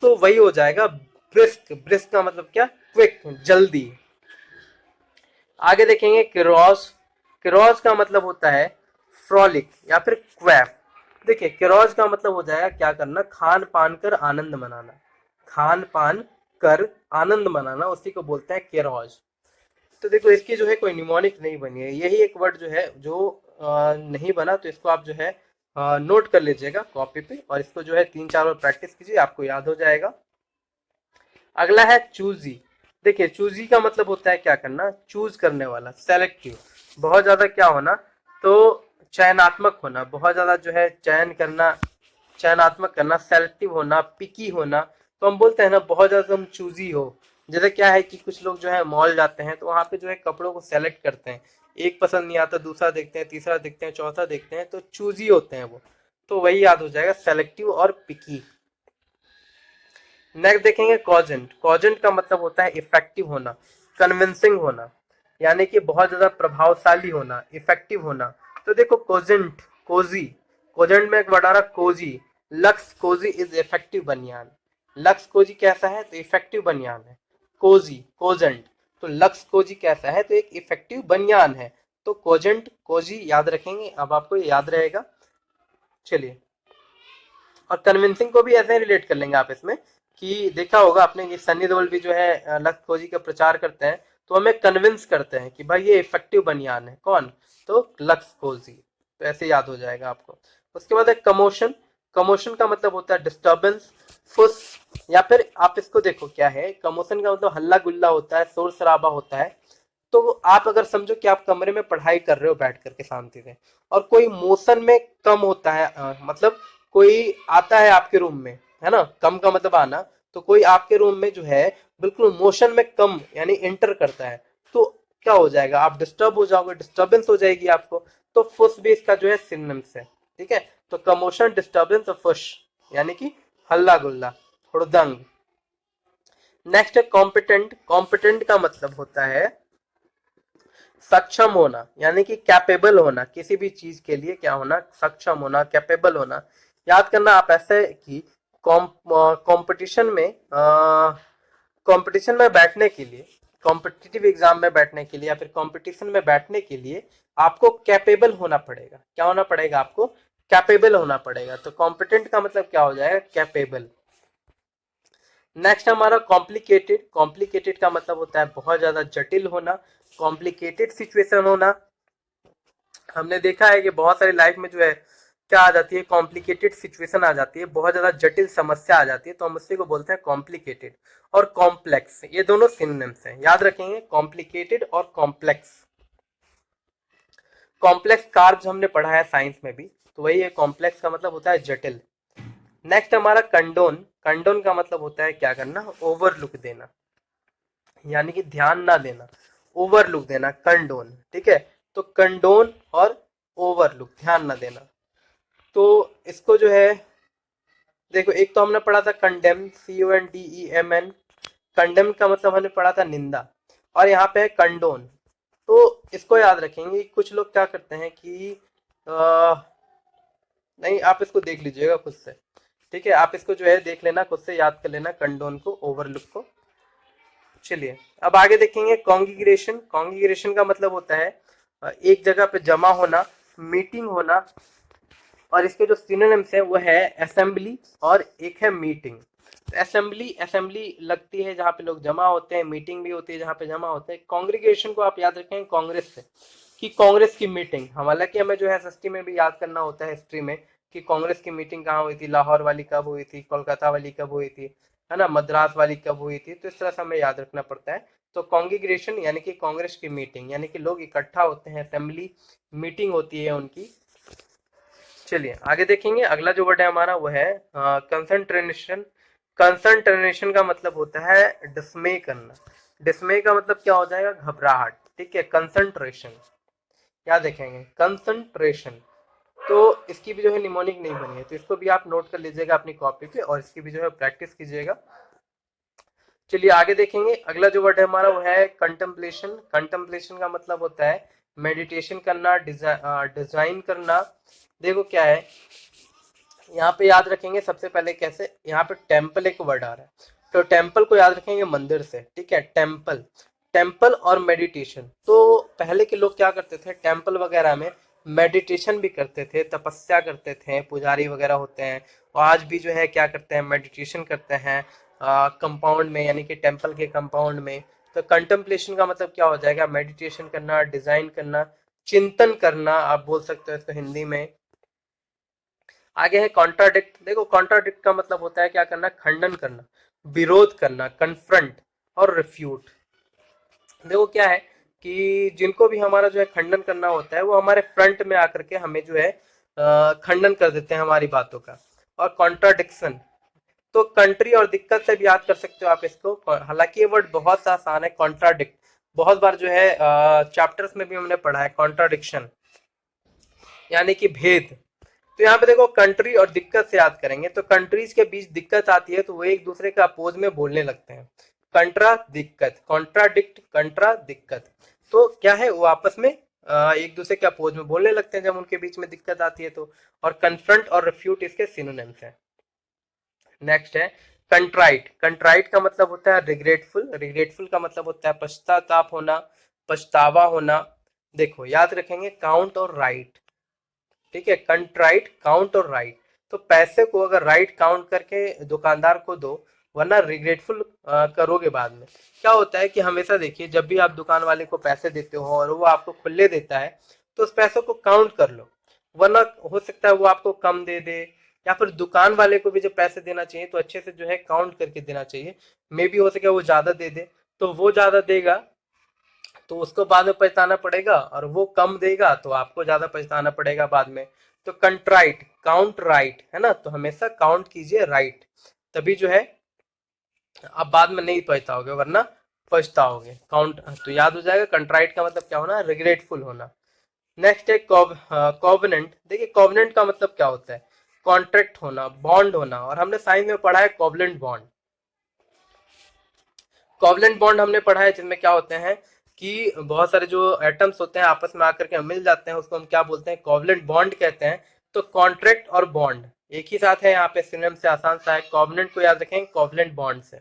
तो वही हो जाएगा ब्रिस्क। ब्रिस्क का मतलब क्या, क्विक, जल्दी। आगे देखेंगे किरोस। किरोस का मतलब होता है फ्रॉलिक या फिर क्वैफ। देखिए किरोस का मतलब हो जाएगा क्या करना, खान पान कर आनंद मनाना। खान पान कर आनंद मनाना, उसी को बोलते हैं केरौज। तो देखो इसकी जो है कोई निमोनिक नहीं बनी है, यही एक वर्ड जो है जो नहीं बना, तो इसको आप जो है नोट कर लीजिएगा कॉपी पे, और इसको जो है 3-4 बार प्रैक्टिस कीजिए, आपको याद हो जाएगा। अगला है चूजी। देखिए चूजी का मतलब होता है क्या करना, चूज करने वाला, सेलेक्टिव, बहुत ज्यादा क्या होना, तो चयनात्मक होना, बहुत ज्यादा जो है चयन करना, चयनात्मक करना, सेलेक्टिव होना, पिकी होना। तो हम बोलते हैं ना बहुत ज्यादा तुम चूजी हो। जैसे क्या है कि कुछ लोग जो है मॉल जाते हैं तो वहां पे जो है कपड़ों को सेलेक्ट करते हैं, एक पसंद नहीं आता दूसरा देखते हैं, तीसरा देखते हैं, चौथा देखते हैं, तो चूजी होते हैं वो। तो वही याद हो जाएगा, सेलेक्टिव और पिकी। नेक्स्ट देखेंगे कॉजेंट। कॉजेंट का मतलब होता है इफेक्टिव होना, कन्विंसिंग होना, यानी कि बहुत ज्यादा प्रभावशाली होना, इफेक्टिव होना। तो देखो कोजेंट, कोजी, कोजेंट में एक वर्ड आ रहा cosy, Lux Cozi is effective बनियान। लक्स कोजी कैसा है, तो इफेक्टिव बनियान है। कोजी, कोजेंट, तो लक्स कोजी कैसा है, तो एक इफेक्टिव बनियान है। तो कोजेंट कोजी याद रखेंगे, अब आपको ये याद रहेगा। चलिए, और कन्विंसिंग को भी ऐसे रिलेट कर लेंगे आप इसमें, कि देखा होगा आपने कि सनी देओल भी जो है लक्स कोजी का प्रचार करते हैं, तो हमें कन्विंस करते हैं कि भाई ये इफेक्टिव बनियान है, कौन, तो लक्स कोजी। तो ऐसे याद हो जाएगा आपको। उसके बाद है कमोशन। कमोशन का मतलब होता है डिस्टर्बेंस, फुस, या फिर आप इसको देखो क्या है, कमोशन का मतलब हल्ला गुल्ला होता है, शोर शराबा होता है। तो आप अगर समझो कि आप कमरे में पढ़ाई कर रहे हो बैठ करके शांति से, और कोई मोशन में कम होता है, मतलब कोई आता है आपके रूम में, है ना, कम का मतलब आना, तो कोई आपके रूम में जो है बिल्कुल मोशन में कम यानी एंटर करता है, तो क्या हो जाएगा, आप डिस्टर्ब हो जाओगे, डिस्टर्बेंस हो जाएगी आपको। तो फुस भी इसका जो है सिनोनिम्स है, ठीक है। तो कमोशन, डिस्टर्बेंस और फुश, यानी कि हल्ला गुल्ला, हुड़दंग। नेक्स्ट है कॉम्पिटेंट। कॉम्पिटेंट का मतलब होता है सक्षम होना, यानी कि कैपेबल होना, किसी भी चीज के लिए क्या होना, सक्षम होना, कैपेबल होना। याद करना आप ऐसे कि कंपटीशन में कंपटीशन में बैठने के लिए, कॉम्पिटिटिव एग्जाम में बैठने के लिए या फिर कंपटीशन में बैठने के लिए आपको कैपेबल होना पड़ेगा। क्या होना पड़ेगा, आपको कैपेबल होना पड़ेगा। तो कॉम्पिटेंट का मतलब क्या हो जाएगा, कैपेबल। नेक्स्ट हमारा कॉम्प्लिकेटेड। कॉम्प्लिकेटेड का मतलब होता है बहुत ज्यादा जटिल होना, कॉम्प्लिकेटेड सिचुएशन होना। हमने देखा है कि बहुत सारी लाइफ में जो है क्या आ जाती है, कॉम्प्लिकेटेड सिचुएशन आ जाती है, बहुत ज्यादा जटिल समस्या आ जाती है, तो हम उसी को बोलते हैं कॉम्प्लिकेटेड। और कॉम्प्लेक्स, ये दोनों सिनोनिम्स हैं, याद रखेंगे, कॉम्प्लिकेटेड और कॉम्प्लेक्स। कॉम्प्लेक्स कार्ब्स हमने पढ़ा है साइंस में भी, तो वही है, कॉम्प्लेक्स का मतलब होता है जटिल। नेक्स्ट हमारा कंडोन। कंडोन का मतलब होता है क्या करना, ओवरलुक देना, यानी कि ध्यान ना देना, ओवरलुक देना, कंडोन, ठीक है। तो कंडोन और ओवरलुक, ध्यान ना देना। तो इसको जो है देखो, एक तो हमने पढ़ा था कंडेम, CONDEMN। कंडेम का मतलब हमने पढ़ा था निंदा, और यहाँ पे है कंडोन। तो इसको याद रखेंगे। कुछ लोग क्या करते हैं कि नहीं, आप इसको देख लीजिएगा खुद से, ठीक है, आप इसको जो है देख लेना, खुद से याद कर लेना कंडोन को, ओवरलुक को। चलिए, अब आगे देखेंगे कॉन्गिग्रेशन। कॉन्गिग्रेशन का मतलब होता है एक जगह पे जमा होना, मीटिंग होना, और इसके जो सिनोनिम्स है वो है असेंबली और एक है मीटिंग। असेंबली, असेंबली लगती है जहाँ पे लोग जमा होते हैं, मीटिंग भी होती है जहाँ पे जमा होते हैं। कांग्रीगेशन को आप याद रखें कांग्रेस से, कि कांग्रेस की मीटिंग, हालांकि हमें जो है एसएसटी में भी याद करना होता है हिस्ट्री में, कि कांग्रेस की मीटिंग कहाँ हुई थी, लाहौर वाली कब हुई थी, कोलकाता वाली कब हुई थी, है ना, मद्रास वाली कब हुई थी, तो इस तरह से हमें याद रखना पड़ता है। तो कांग्रीगेशन यानी कि कांग्रेस की मीटिंग, यानी कि लोग इकट्ठा होते हैं, असेंबली मीटिंग होती है उनकी। चलिए आगे देखेंगे, अगला जो वर्ड है हमारा वो है कंसंट्रेशन। कंसंट्रेशन का मतलब होता है डिस्मे करना। डिस्मे का मतलब क्या हो जाएगा, घबराहट, ठीक है। कंसंट्रेशन, क्या देखेंगे, कंसंट्रेशन। तो इसकी भी जो है निमोनिक नहीं बनी है, तो इसको भी आप नोट कर लीजिएगा अपनी कॉपी पे, और इसकी भी जो है प्रैक्टिस कीजिएगा। चलिए आगे देखेंगे, अगला जो वर्ड है हमारा वो है कंटेम्पलेशन। कंटेम्पलेशन का मतलब होता है मेडिटेशन करना, डिजाइन करना। देखो क्या है, यहाँ पे याद रखेंगे सबसे पहले कैसे, यहाँ पे टेम्पल एक वर्ड आ रहा है, तो टेम्पल को याद रखेंगे मंदिर से, ठीक है, टेम्पल। टेम्पल और मेडिटेशन, तो पहले के लोग क्या करते थे, टेम्पल वगैरह में मेडिटेशन भी करते थे, तपस्या करते थे, पुजारी वगैरह होते हैं, और आज भी जो है क्या करते हैं, मेडिटेशन करते हैं, कंपाउंड में, यानी कि टेम्पल के कंपाउंड में। तो कंटेम्पलेशन का मतलब क्या हो जाएगा, मेडिटेशन करना, डिजाइन करना, चिंतन करना, आप बोल सकते हो इसको हिंदी में। आगे है कॉन्ट्राडिक्ट। देखो कॉन्ट्राडिक्ट का मतलब होता है क्या करना, खंडन करना, विरोध करना, कन्फ्रंट और रिफ्यूट। देखो क्या है कि जिनको भी हमारा जो है खंडन करना होता है वो हमारे फ्रंट में आकर के हमें जो है खंडन कर देते हैं हमारी बातों का। और कॉन्ट्राडिक्शन, तो कंट्री और दिक्कत से भी याद कर सकते हो आप इसको। हालांकि ये वर्ड बहुत सा आसान है, कॉन्ट्राडिक्ट बहुत बार जो है चैप्टर्स में भी हमने पढ़ा है। कॉन्ट्राडिक्शन यानी कि भेद। तो यहाँ पे देखो कंट्री और दिक्कत से याद करेंगे, तो कंट्रीज के बीच दिक्कत आती है तो वो एक दूसरे के अपोज में बोलने लगते हैं। कंट्रा दिक्कत, कॉन्ट्राडिक्ट, कंट्रा दिक्कत। तो क्या है, वो आपस में एक दूसरे के अपोज में बोलने लगते हैं जब उनके बीच में दिक्कत आती है तो। और कन्फ्रंट और रिफ्यूट इसके सिनोनिम्स हैं। नेक्स्ट है कंट्राइट। कंट्राइट का मतलब होता है रिग्रेटफुल। रिग्रेटफुल का मतलब होता है पश्चाताप होना, पछतावा होना। देखो याद रखेंगे काउंट और राइट, ठीक है, कंट्राइट, काउंट और राइट। तो पैसे को अगर राइट काउंट करके दुकानदार को दो, वरना रिग्रेटफुल करोगे बाद में। क्या होता है कि हमेशा देखिए जब भी आप दुकान वाले को पैसे देते हो और वो आपको खुले देता है तो उस पैसों को काउंट कर लो, वरना हो सकता है वो आपको कम दे दे। या फिर दुकान वाले को भी जब पैसे देना चाहिए तो अच्छे से जो है काउंट करके देना चाहिए। मे भी हो सके वो ज्यादा दे दे, तो वो ज्यादा देगा तो उसको बाद में पछताना पड़ेगा, और वो कम देगा तो आपको ज्यादा पछताना पड़ेगा बाद में। तो कंट्राइट, काउंट राइट, है ना, तो हमेशा काउंट कीजिए राइट, तभी जो है आप बाद में नहीं पछताओगे, वरना पछताओगे। काउंट तो याद हो जाएगा, कंट्राइट का मतलब क्या होना, रिग्रेटफुल होना। नेक्स्ट है कॉवेनेंट। देखिए कॉवेनेंट का मतलब क्या होता है, कॉन्ट्रैक्ट होना, बॉन्ड होना। और हमने साइंस में पढ़ा है कॉवलेंट बॉन्ड। कॉवलेंट बॉन्ड हमने पढ़ा है जिसमें क्या होते हैं कि बहुत सारे जो एटम्स होते हैं आपस में आकर के मिल जाते हैं, उसको हम क्या बोलते हैं, कॉवलेंट बॉन्ड कहते हैं। तो कॉन्ट्रैक्ट और बॉन्ड एक ही साथ है, यहाँ पे सिनोनिम से आसान सा है, कॉवलेंट को याद रखें कॉवलेंट बॉन्ड से।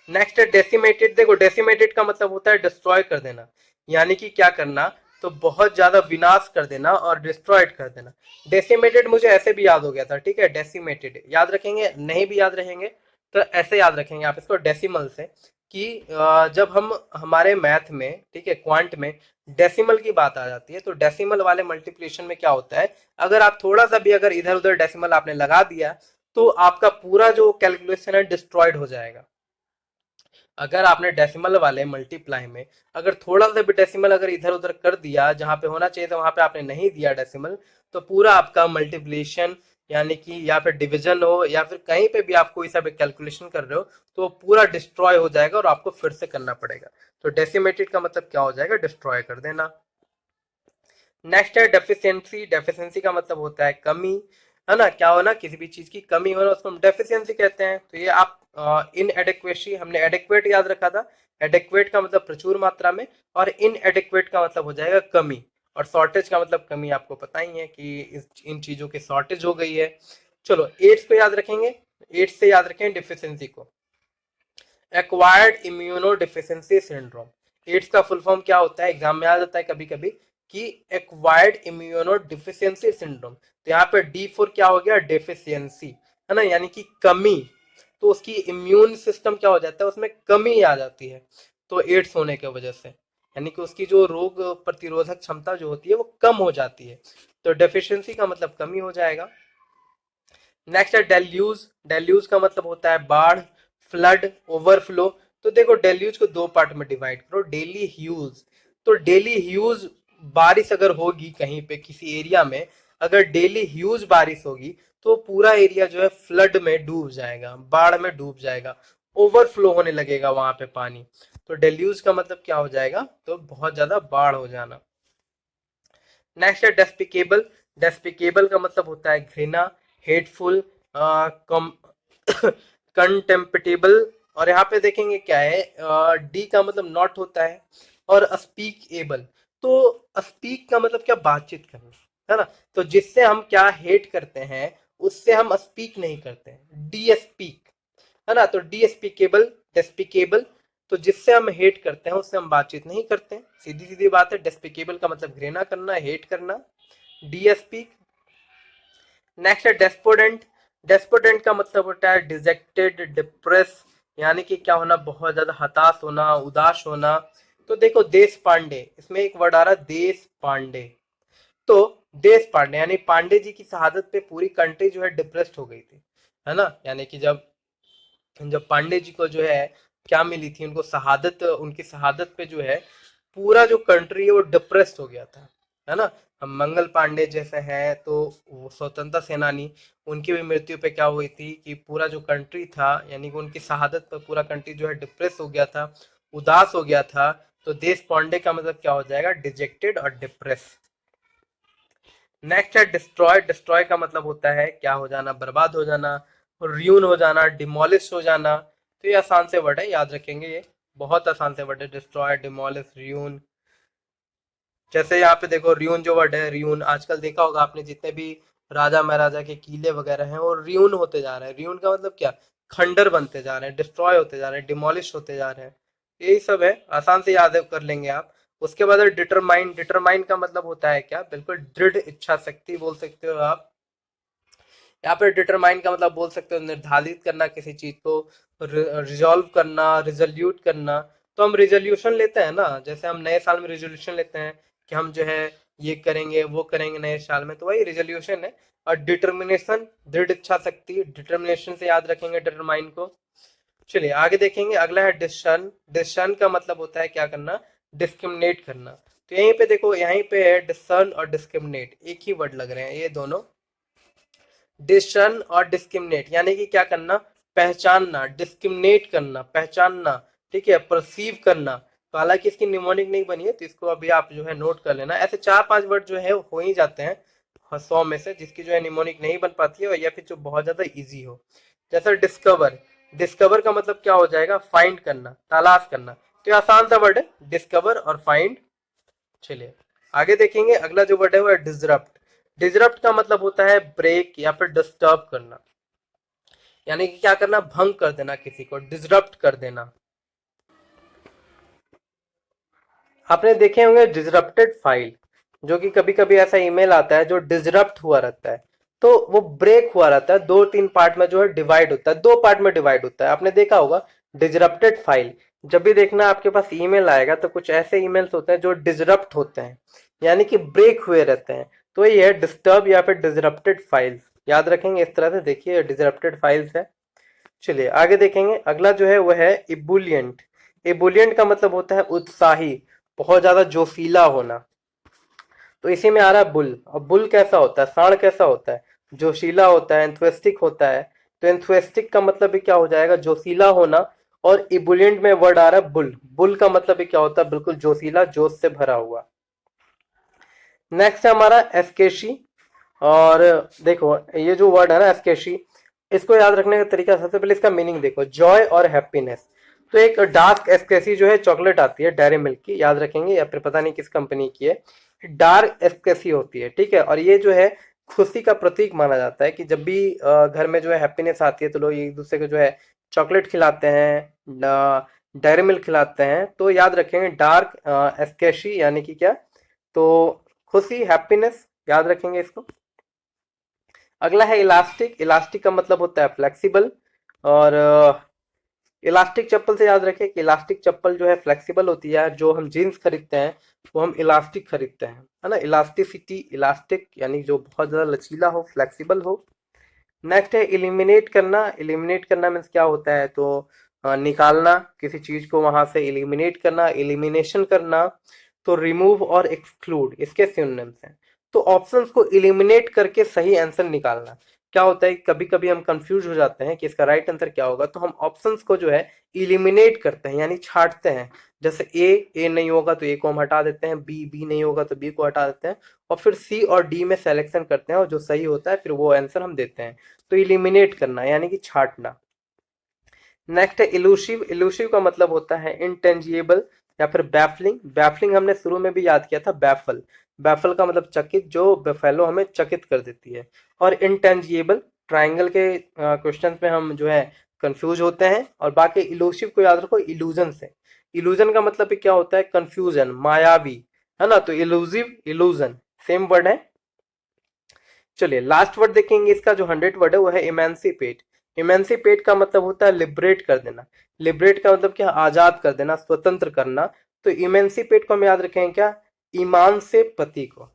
नेक्स्ट है डेसिमेटेड। देखो डेसिमेटेड का मतलब होता है डिस्ट्रॉय कर देना, यानी कि क्या करना, तो बहुत ज्यादा विनाश कर देना और डिस्ट्रॉयड कर देना। डेसिमेटेड मुझे ऐसे भी याद हो गया था, ठीक है, डेसिमेटेड याद रखेंगे, नहीं भी याद रहेंगे तो ऐसे याद रखेंगे आप इसको डेसिमल से, कि जब हम हमारे मैथ में, ठीक है, क्वांट में डेसिमल की बात आ जाती है तो डेसिमल वाले मल्टीप्लिकेशन में क्या होता है, अगर आप थोड़ा सा भी अगर इधर उधर डेसिमल आपने लगा दिया तो आपका पूरा जो कैलकुलेशन है डिस्ट्रॉयड हो जाएगा। अगर आपने डेसिमल वाले मल्टीप्लाई में अगर थोड़ा सा भी डेसिमल अगर इधर उधर कर दिया, जहां पे होना चाहिए था वहां पे आपने नहीं दिया डेसिमल, तो पूरा आपका मल्टीप्लिकेशन यानी कि या फिर डिवीजन हो या फिर कहीं पे भी आप कोई सा भी कैलकुलेशन कर रहे हो तो पूरा डिस्ट्रॉय हो जाएगा और आपको फिर से करना पड़ेगा। तो डेसिमेटेड का मतलब क्या हो जाएगा, डिस्ट्रॉय कर देना। नेक्स्ट है डेफिशिएंसी। डेफिशिएंसी का मतलब होता है कमी, है ना, क्या हो ना, किसी भी चीज की कमी हो ना उसको हम डेफिशिएंसी कहते हैं। तो ये आप इनएडिक्वेसी, हमने एडिक्वेट याद रखा था, एडिक्वेट का मतलब प्रचुर मात्रा में, और इनएडिक्वेट का मतलब हो जाएगा कमी। और शॉर्टेज का मतलब कमी, आपको पता ही है कि इन चीजों की शॉर्टेज हो गई है। चलो एड्स को याद रखेंगे, एड्स से याद रखें डिफिशियंसी को, acquired immunodeficiency syndrome. AIDS का फुल फॉर्म क्या होता है, एग्जाम में आ जाता है कभी कभी कि एक्वायर्ड इम्यूनो डिफिशियंसी सिंड्रोम। तो यहाँ पे D4 क्या हो गया, डेफिशियंसी, है ना, यानी कि कमी। तो उसकी इम्यून सिस्टम क्या हो जाता है, उसमें कमी आ जाती है तो एड्स होने की वजह से, यानी कि उसकी जो रोग प्रतिरोधक क्षमता जो होती है वो कम हो जाती है। तो डेफिशिएंसी का मतलब कमी हो जाएगा। नेक्स्ट है डेल्यूज। डेल्यूज का मतलब होता है बाढ़, फ्लड, ओवरफ्लो। तो देखो डेल्यूज को दो पार्ट में डिवाइड करो, डेली ह्यूज। तो डेली ह्यूज बारिश अगर होगी कहीं पे किसी एरिया में, अगर डेली ह्यूज बारिश होगी तो पूरा एरिया जो है फ्लड में डूब जाएगा, बाढ़ में डूब जाएगा, ओवरफ्लो होने लगेगा वहां पे पानी। तो डेल्यूज का मतलब क्या हो जाएगा, तो बहुत ज्यादा बाढ़ हो जाना। नेक्स्ट है डेस्पिकेबल। डेस्पिकेबल का मतलब होता है घृणा, हेटफुल, कंटेम्पटेबल। और यहाँ पे देखेंगे क्या है, डी का मतलब नॉट होता है, और स्पीक एबल। तो स्पीक का मतलब क्या, बातचीत करना, है ना, तो जिससे हम क्या हेट करते हैं उससे हम स्पीक नहीं करते हैं, डी स्पीक, है ना। तो डी स्पीकेबल, डेस्पिकेबल, तो जिससे हम हेट करते हैं उससे हम बातचीत नहीं करते हैं, सीधी सीधी बात है। डेस्पिकेबल का मतलब घृणा करना, हेट करना, डी स्पीक। नेक्स्ट है डेस्पोडेंट। डेस्पोटेंट का मतलब होता है डिजेक्टेड, डिप्रेस, यानी कि क्या होना, बहुत ज्यादा हताश होना, उदास होना। तो देखो देश पांडे, इसमें एक वर्ड आ रहा है देश पांडे। तो देश पांडे यानी पांडे जी की शहादत पे पूरी कंट्री जो है डिप्रेस्ड हो गई थी, है ना। यानी कि जब जब पांडे जी को जो है क्या मिली थी, उनको शहादत, उनकी शहादत पे जो है पूरा जो कंट्री है वो डिप्रेस्ड हो गया था, है ना। हम मंगल पांडे जैसे हैं तो वो स्वतंत्रता सेनानी, उनकी भी मृत्यु पे क्या हुई थी कि पूरा जो कंट्री था, यानी कि उनकी शहादत पर पूरा कंट्री जो है डिप्रेस हो गया था, उदास हो गया था। तो देश पांडे का मतलब क्या हो जाएगा, डिजेक्टेड और डिप्रेस। नेक्स्ट है डिस्ट्रॉय। डिस्ट्रॉय का मतलब होता है क्या हो जाना, बर्बाद हो जाना, र्यून हो जाना, डिमोलिश हो जाना। तो ये आसान से वर्ड है, याद रखेंगे, ये बहुत आसान से वर्ड है, डिस्ट्रॉय, डिमोलिश, र्यून। जैसे यहाँ पे देखो र्यून जो वर्ड है, र्यून आजकल देखा होगा आपने, जितने भी राजा महाराजा के किले वगैरह हैं वो र्यून होते जा रहे हैं। र्यून का मतलब क्या, खंडर बनते जा रहे हैं, डिस्ट्रॉय होते जा रहे हैं, डिमोलिश होते जा रहे हैं। यही सब है, आसान से याद कर लेंगे आप। उसके बाद डिटरमाइन। डिटरमाइन का मतलब होता है क्या, बिल्कुल दृढ़ इच्छा शक्ति बोल सकते हो आप। यहाँ पर डिटरमाइन का मतलब बोल सकते हो निर्धारित करना किसी चीज को, रिजॉल्व करना, रिजोल्यूट करना। तो हम रिजोल्यूशन लेते हैं ना, जैसे हम नए साल में रिजोल्यूशन लेते हैं कि हम जो है ये करेंगे वो करेंगे नए साल में, तो वही रिजोल्यूशन है। और डिटर्मिनेशन, दृढ़ इच्छा शक्ति, डिटर्मिनेशन से याद रखेंगे डिटरमाइन को। चलिए आगे देखेंगे, अगला है डिस्शन। डिस्शन का मतलब होता है क्या करना, डिस्क्रिमिनेट करना। तो यहीं पे देखो, यहीं पे है डिस्सन और डिस्क्रिमिनेट, एक ही वर्ड लग रहे हैं ये दोनों। डिस्टर्न और डिस्क्रिमिनेट यानी कि क्या करना, पहचानना, डिस्क्रिमिनेट करना, पहचानना, ठीक है, परसीव करना। तो हालांकि इसकी निमोनिक नहीं बनी है, तो इसको अभी आप जो है नोट कर लेना। ऐसे 4-5 वर्ड जो है हो ही जाते हैं 100 में से, जिसकी जो है निमोनिक नहीं बन पाती है, या फिर जो बहुत ज्यादा इजी हो। जैसे डिस्कवर। डिस्कवर का मतलब क्या हो जाएगा, फाइंड करना, तलाश करना। तो ये आसान सा वर्ड है, डिस्कवर और फाइंड। चलिए आगे देखेंगे, अगला जो वर्ड है वो है डिसरप्ट। डिसरप्ट का मतलब होता है ब्रेक या फिर डिस्टर्ब करना, यानी कि क्या करना, भंग कर देना, किसी को डिसरप्ट कर देना। आपने देखे होंगे डिसरप्टेड फाइल, जो कि कभी कभी ऐसा ईमेल आता है जो डिसरप्ट हुआ रहता है, तो वो ब्रेक हुआ रहता है, 2-3 पार्ट में जो है डिवाइड होता है, 2 पार्ट में डिवाइड होता है, आपने देखा होगा। डिसरप्टेड फाइल, जब भी देखना आपके पास ईमेल आएगा तो कुछ ऐसे ईमेल्स होते हैं जो डिसरप्ट होते हैं, यानी कि ब्रेक हुए रहते हैं। तो ये है डिस्टर्ब या फिर डिसरप्टेड फाइल्स, याद रखेंगे इस तरह से, देखिए डिसरप्टेड फाइल्स है। चलिए आगे देखेंगे, अगला जो है वो है इबुलियंट। इबुलियंट का मतलब होता है उत्साही, बहुत ज्यादा जोशीला होना। तो इसी में आ रहा है बुल। अब बुल कैसा होता है, सांड कैसा होता है, जोशीला होता है, एंथुसिस्टिक होता है। तो एंथुसिस्टिक का मतलब भी क्या हो जाएगा, जोशीला होना। और इबुलियंट में वर्ड आ रहा है बुल। बुल का मतलब भी क्या होता है, बिल्कुल जोशीला, जोश से भरा हुआ। नेक्स्ट है हमारा एस्केशी। और देखो ये जो वर्ड है ना एस्केशी, इसको याद रखने का तरीका, सबसे पहले इसका मीनिंग देखो, जॉय और हैप्पीनेस। तो एक डार्क एस्केसी जो है चॉकलेट आती है डेयरी मिल्क की, याद रखेंगे, या फिर पता नहीं किस कंपनी की है, डार्क एस्केसी होती है, ठीक है। और ये जो है खुशी का प्रतीक माना जाता है, कि जब भी घर में जो है हैप्पीनेस आती है तो लोग एक दूसरे को जो है चॉकलेट खिलाते हैं, डेयरी मिल्क खिलाते हैं। तो याद रखेंगे डार्क एस्केशी यानी कि क्या, तो खुशी, हैप्पीनेस, याद रखेंगे इसको। अगला है इलास्टिक। इलास्टिक का मतलब होता है फ्लेक्सिबल। और इलास्टिक चप्पल से याद रखें कि इलास्टिक चप्पल जो है फ्लेक्सिबल होती है, जो हम जीन्स खरीदते हैं वो हम इलास्टिक खरीदते हैं, है ना। इलास्टिसिटी, इलास्टिक यानी जो बहुत ज़्यादा लचीला हो, फ्लेक्सिबल हो। नेक्स्ट है इलिमिनेट करना। इलिमिनेट करना मीन्स क्या होता है, तो निकालना, किसी चीज को वहां से इलिमिनेट करना, इलिमिनेशन करना। तो रिमूव और एक्सक्लूड इसके सिनोनिम्स हैं। तो ऑप्शंस को इलिमिनेट करके सही आंसर निकालना। क्या होता है, कभी कभी हम कंफ्यूज हो जाते हैं कि इसका राइट आंसर क्या होगा, तो हम ऑप्शंस को जो है इलिमिनेट करते हैं, यानी छांटते हैं। जैसे ए नहीं होगा तो ए को हम हटा देते हैं, बी नहीं होगा तो बी को हटा देते हैं, और फिर सी और डी में सेलेक्शन करते हैं, और जो सही होता है फिर वो आंसर हम देते हैं। तो इलिमिनेट करना यानी कि छांटना। नेक्स्ट है इलूसिव। इलूसिव का मतलब होता है इंटेंजिबल या फिर बैफलिंग। बैफलिंग हमने शुरू में भी याद किया था, बैफल। बैफल का मतलब चकित, जो बेफेलो हमें चकित कर देती है। और इंटेंजिबल, ट्राइंगल के क्वेश्चंस में हम जो है कंफ्यूज होते हैं। और बाकी इलूसिव को याद रखो इल्यूजन से। इल्यूजन का मतलब भी क्या होता है, कंफ्यूजन, मायावी, है ना। तो इलूसिव, इल्यूजन सेम वर्ड है। चलिए लास्ट वर्ड देखेंगे इसका, जो 100 वर्ड है वो है इमेंसिपेट। इमेंसिपेट का मतलब होता है लिबरेट कर देना। लिबरेट का मतलब क्या, आजाद कर देना, स्वतंत्र करना। तो इमेंसिपेट को हम याद रखेंगे क्या, ईमान से पति को।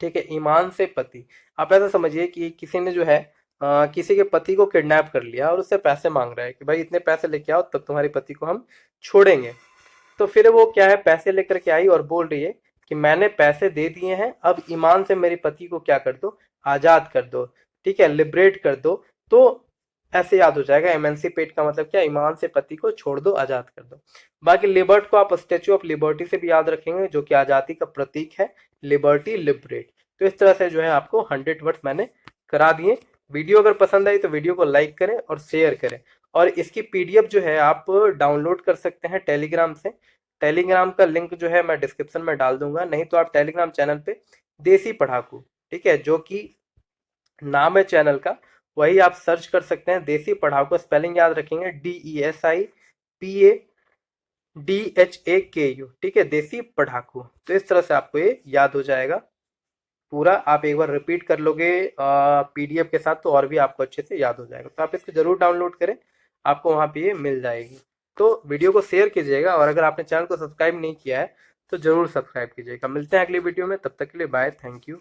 ठीक है, ईमान से पति। आप ऐसा समझिए कि किसी ने जो है किसी के पति को किडनैप कर लिया और उससे पैसे मांग रहा है कि भाई इतने पैसे लेके आओ तब तुम्हारे पति को हम छोड़ेंगे। तो फिर वो क्या है, पैसे लेकर के आई और बोल रही है कि मैंने पैसे दे दिए हैं, अब ईमान से मेरे पति को क्या कर दो, आजाद कर दो। ठीक है, लिबरेट कर दो। तो ऐसे याद हो जाएगा, एमेंसिपेट का मतलब क्या, ईमान से पति को छोड़ दो, आजाद कर दो। बाकी लिबर्ट को आप स्टेच्यू ऑफ लिबर्टी से भी याद रखेंगे, जो कि आजादी का प्रतीक है, लिबर्टी, लिबरेट। तो इस तरह से जो है आपको 100 वर्ड्स मैंने करा दिए। वीडियो अगर पसंद आई तो वीडियो को लाइक करें और शेयर करें। और इसकी पीडीएफ जो है आप डाउनलोड कर सकते हैं टेलीग्राम से। टेलीग्राम का लिंक जो है मैं डिस्क्रिप्शन में डाल दूंगा, नहीं तो आप टेलीग्राम चैनल पे देसी पढ़ाकू, ठीक है, जो कि नाम है चैनल का, वही आप सर्च कर सकते हैं, देसी पढ़ाकू। स्पेलिंग याद रखेंगे, DESIPADHAKU। ठीक है, देसी पढ़ाकू। तो इस तरह से आपको ये याद हो जाएगा पूरा। आप एक बार रिपीट कर लोगे पीडीएफ के साथ तो और भी आपको अच्छे से याद हो जाएगा। तो आप इसको जरूर डाउनलोड करें, आपको वहां पे ये मिल जाएगी। तो वीडियो को शेयर कीजिएगा, और अगर आपने चैनल को सब्सक्राइब नहीं किया है तो जरूर सब्सक्राइब कीजिएगा। मिलते हैं अगली वीडियो में, तब तक के लिए बाय, थैंक यू।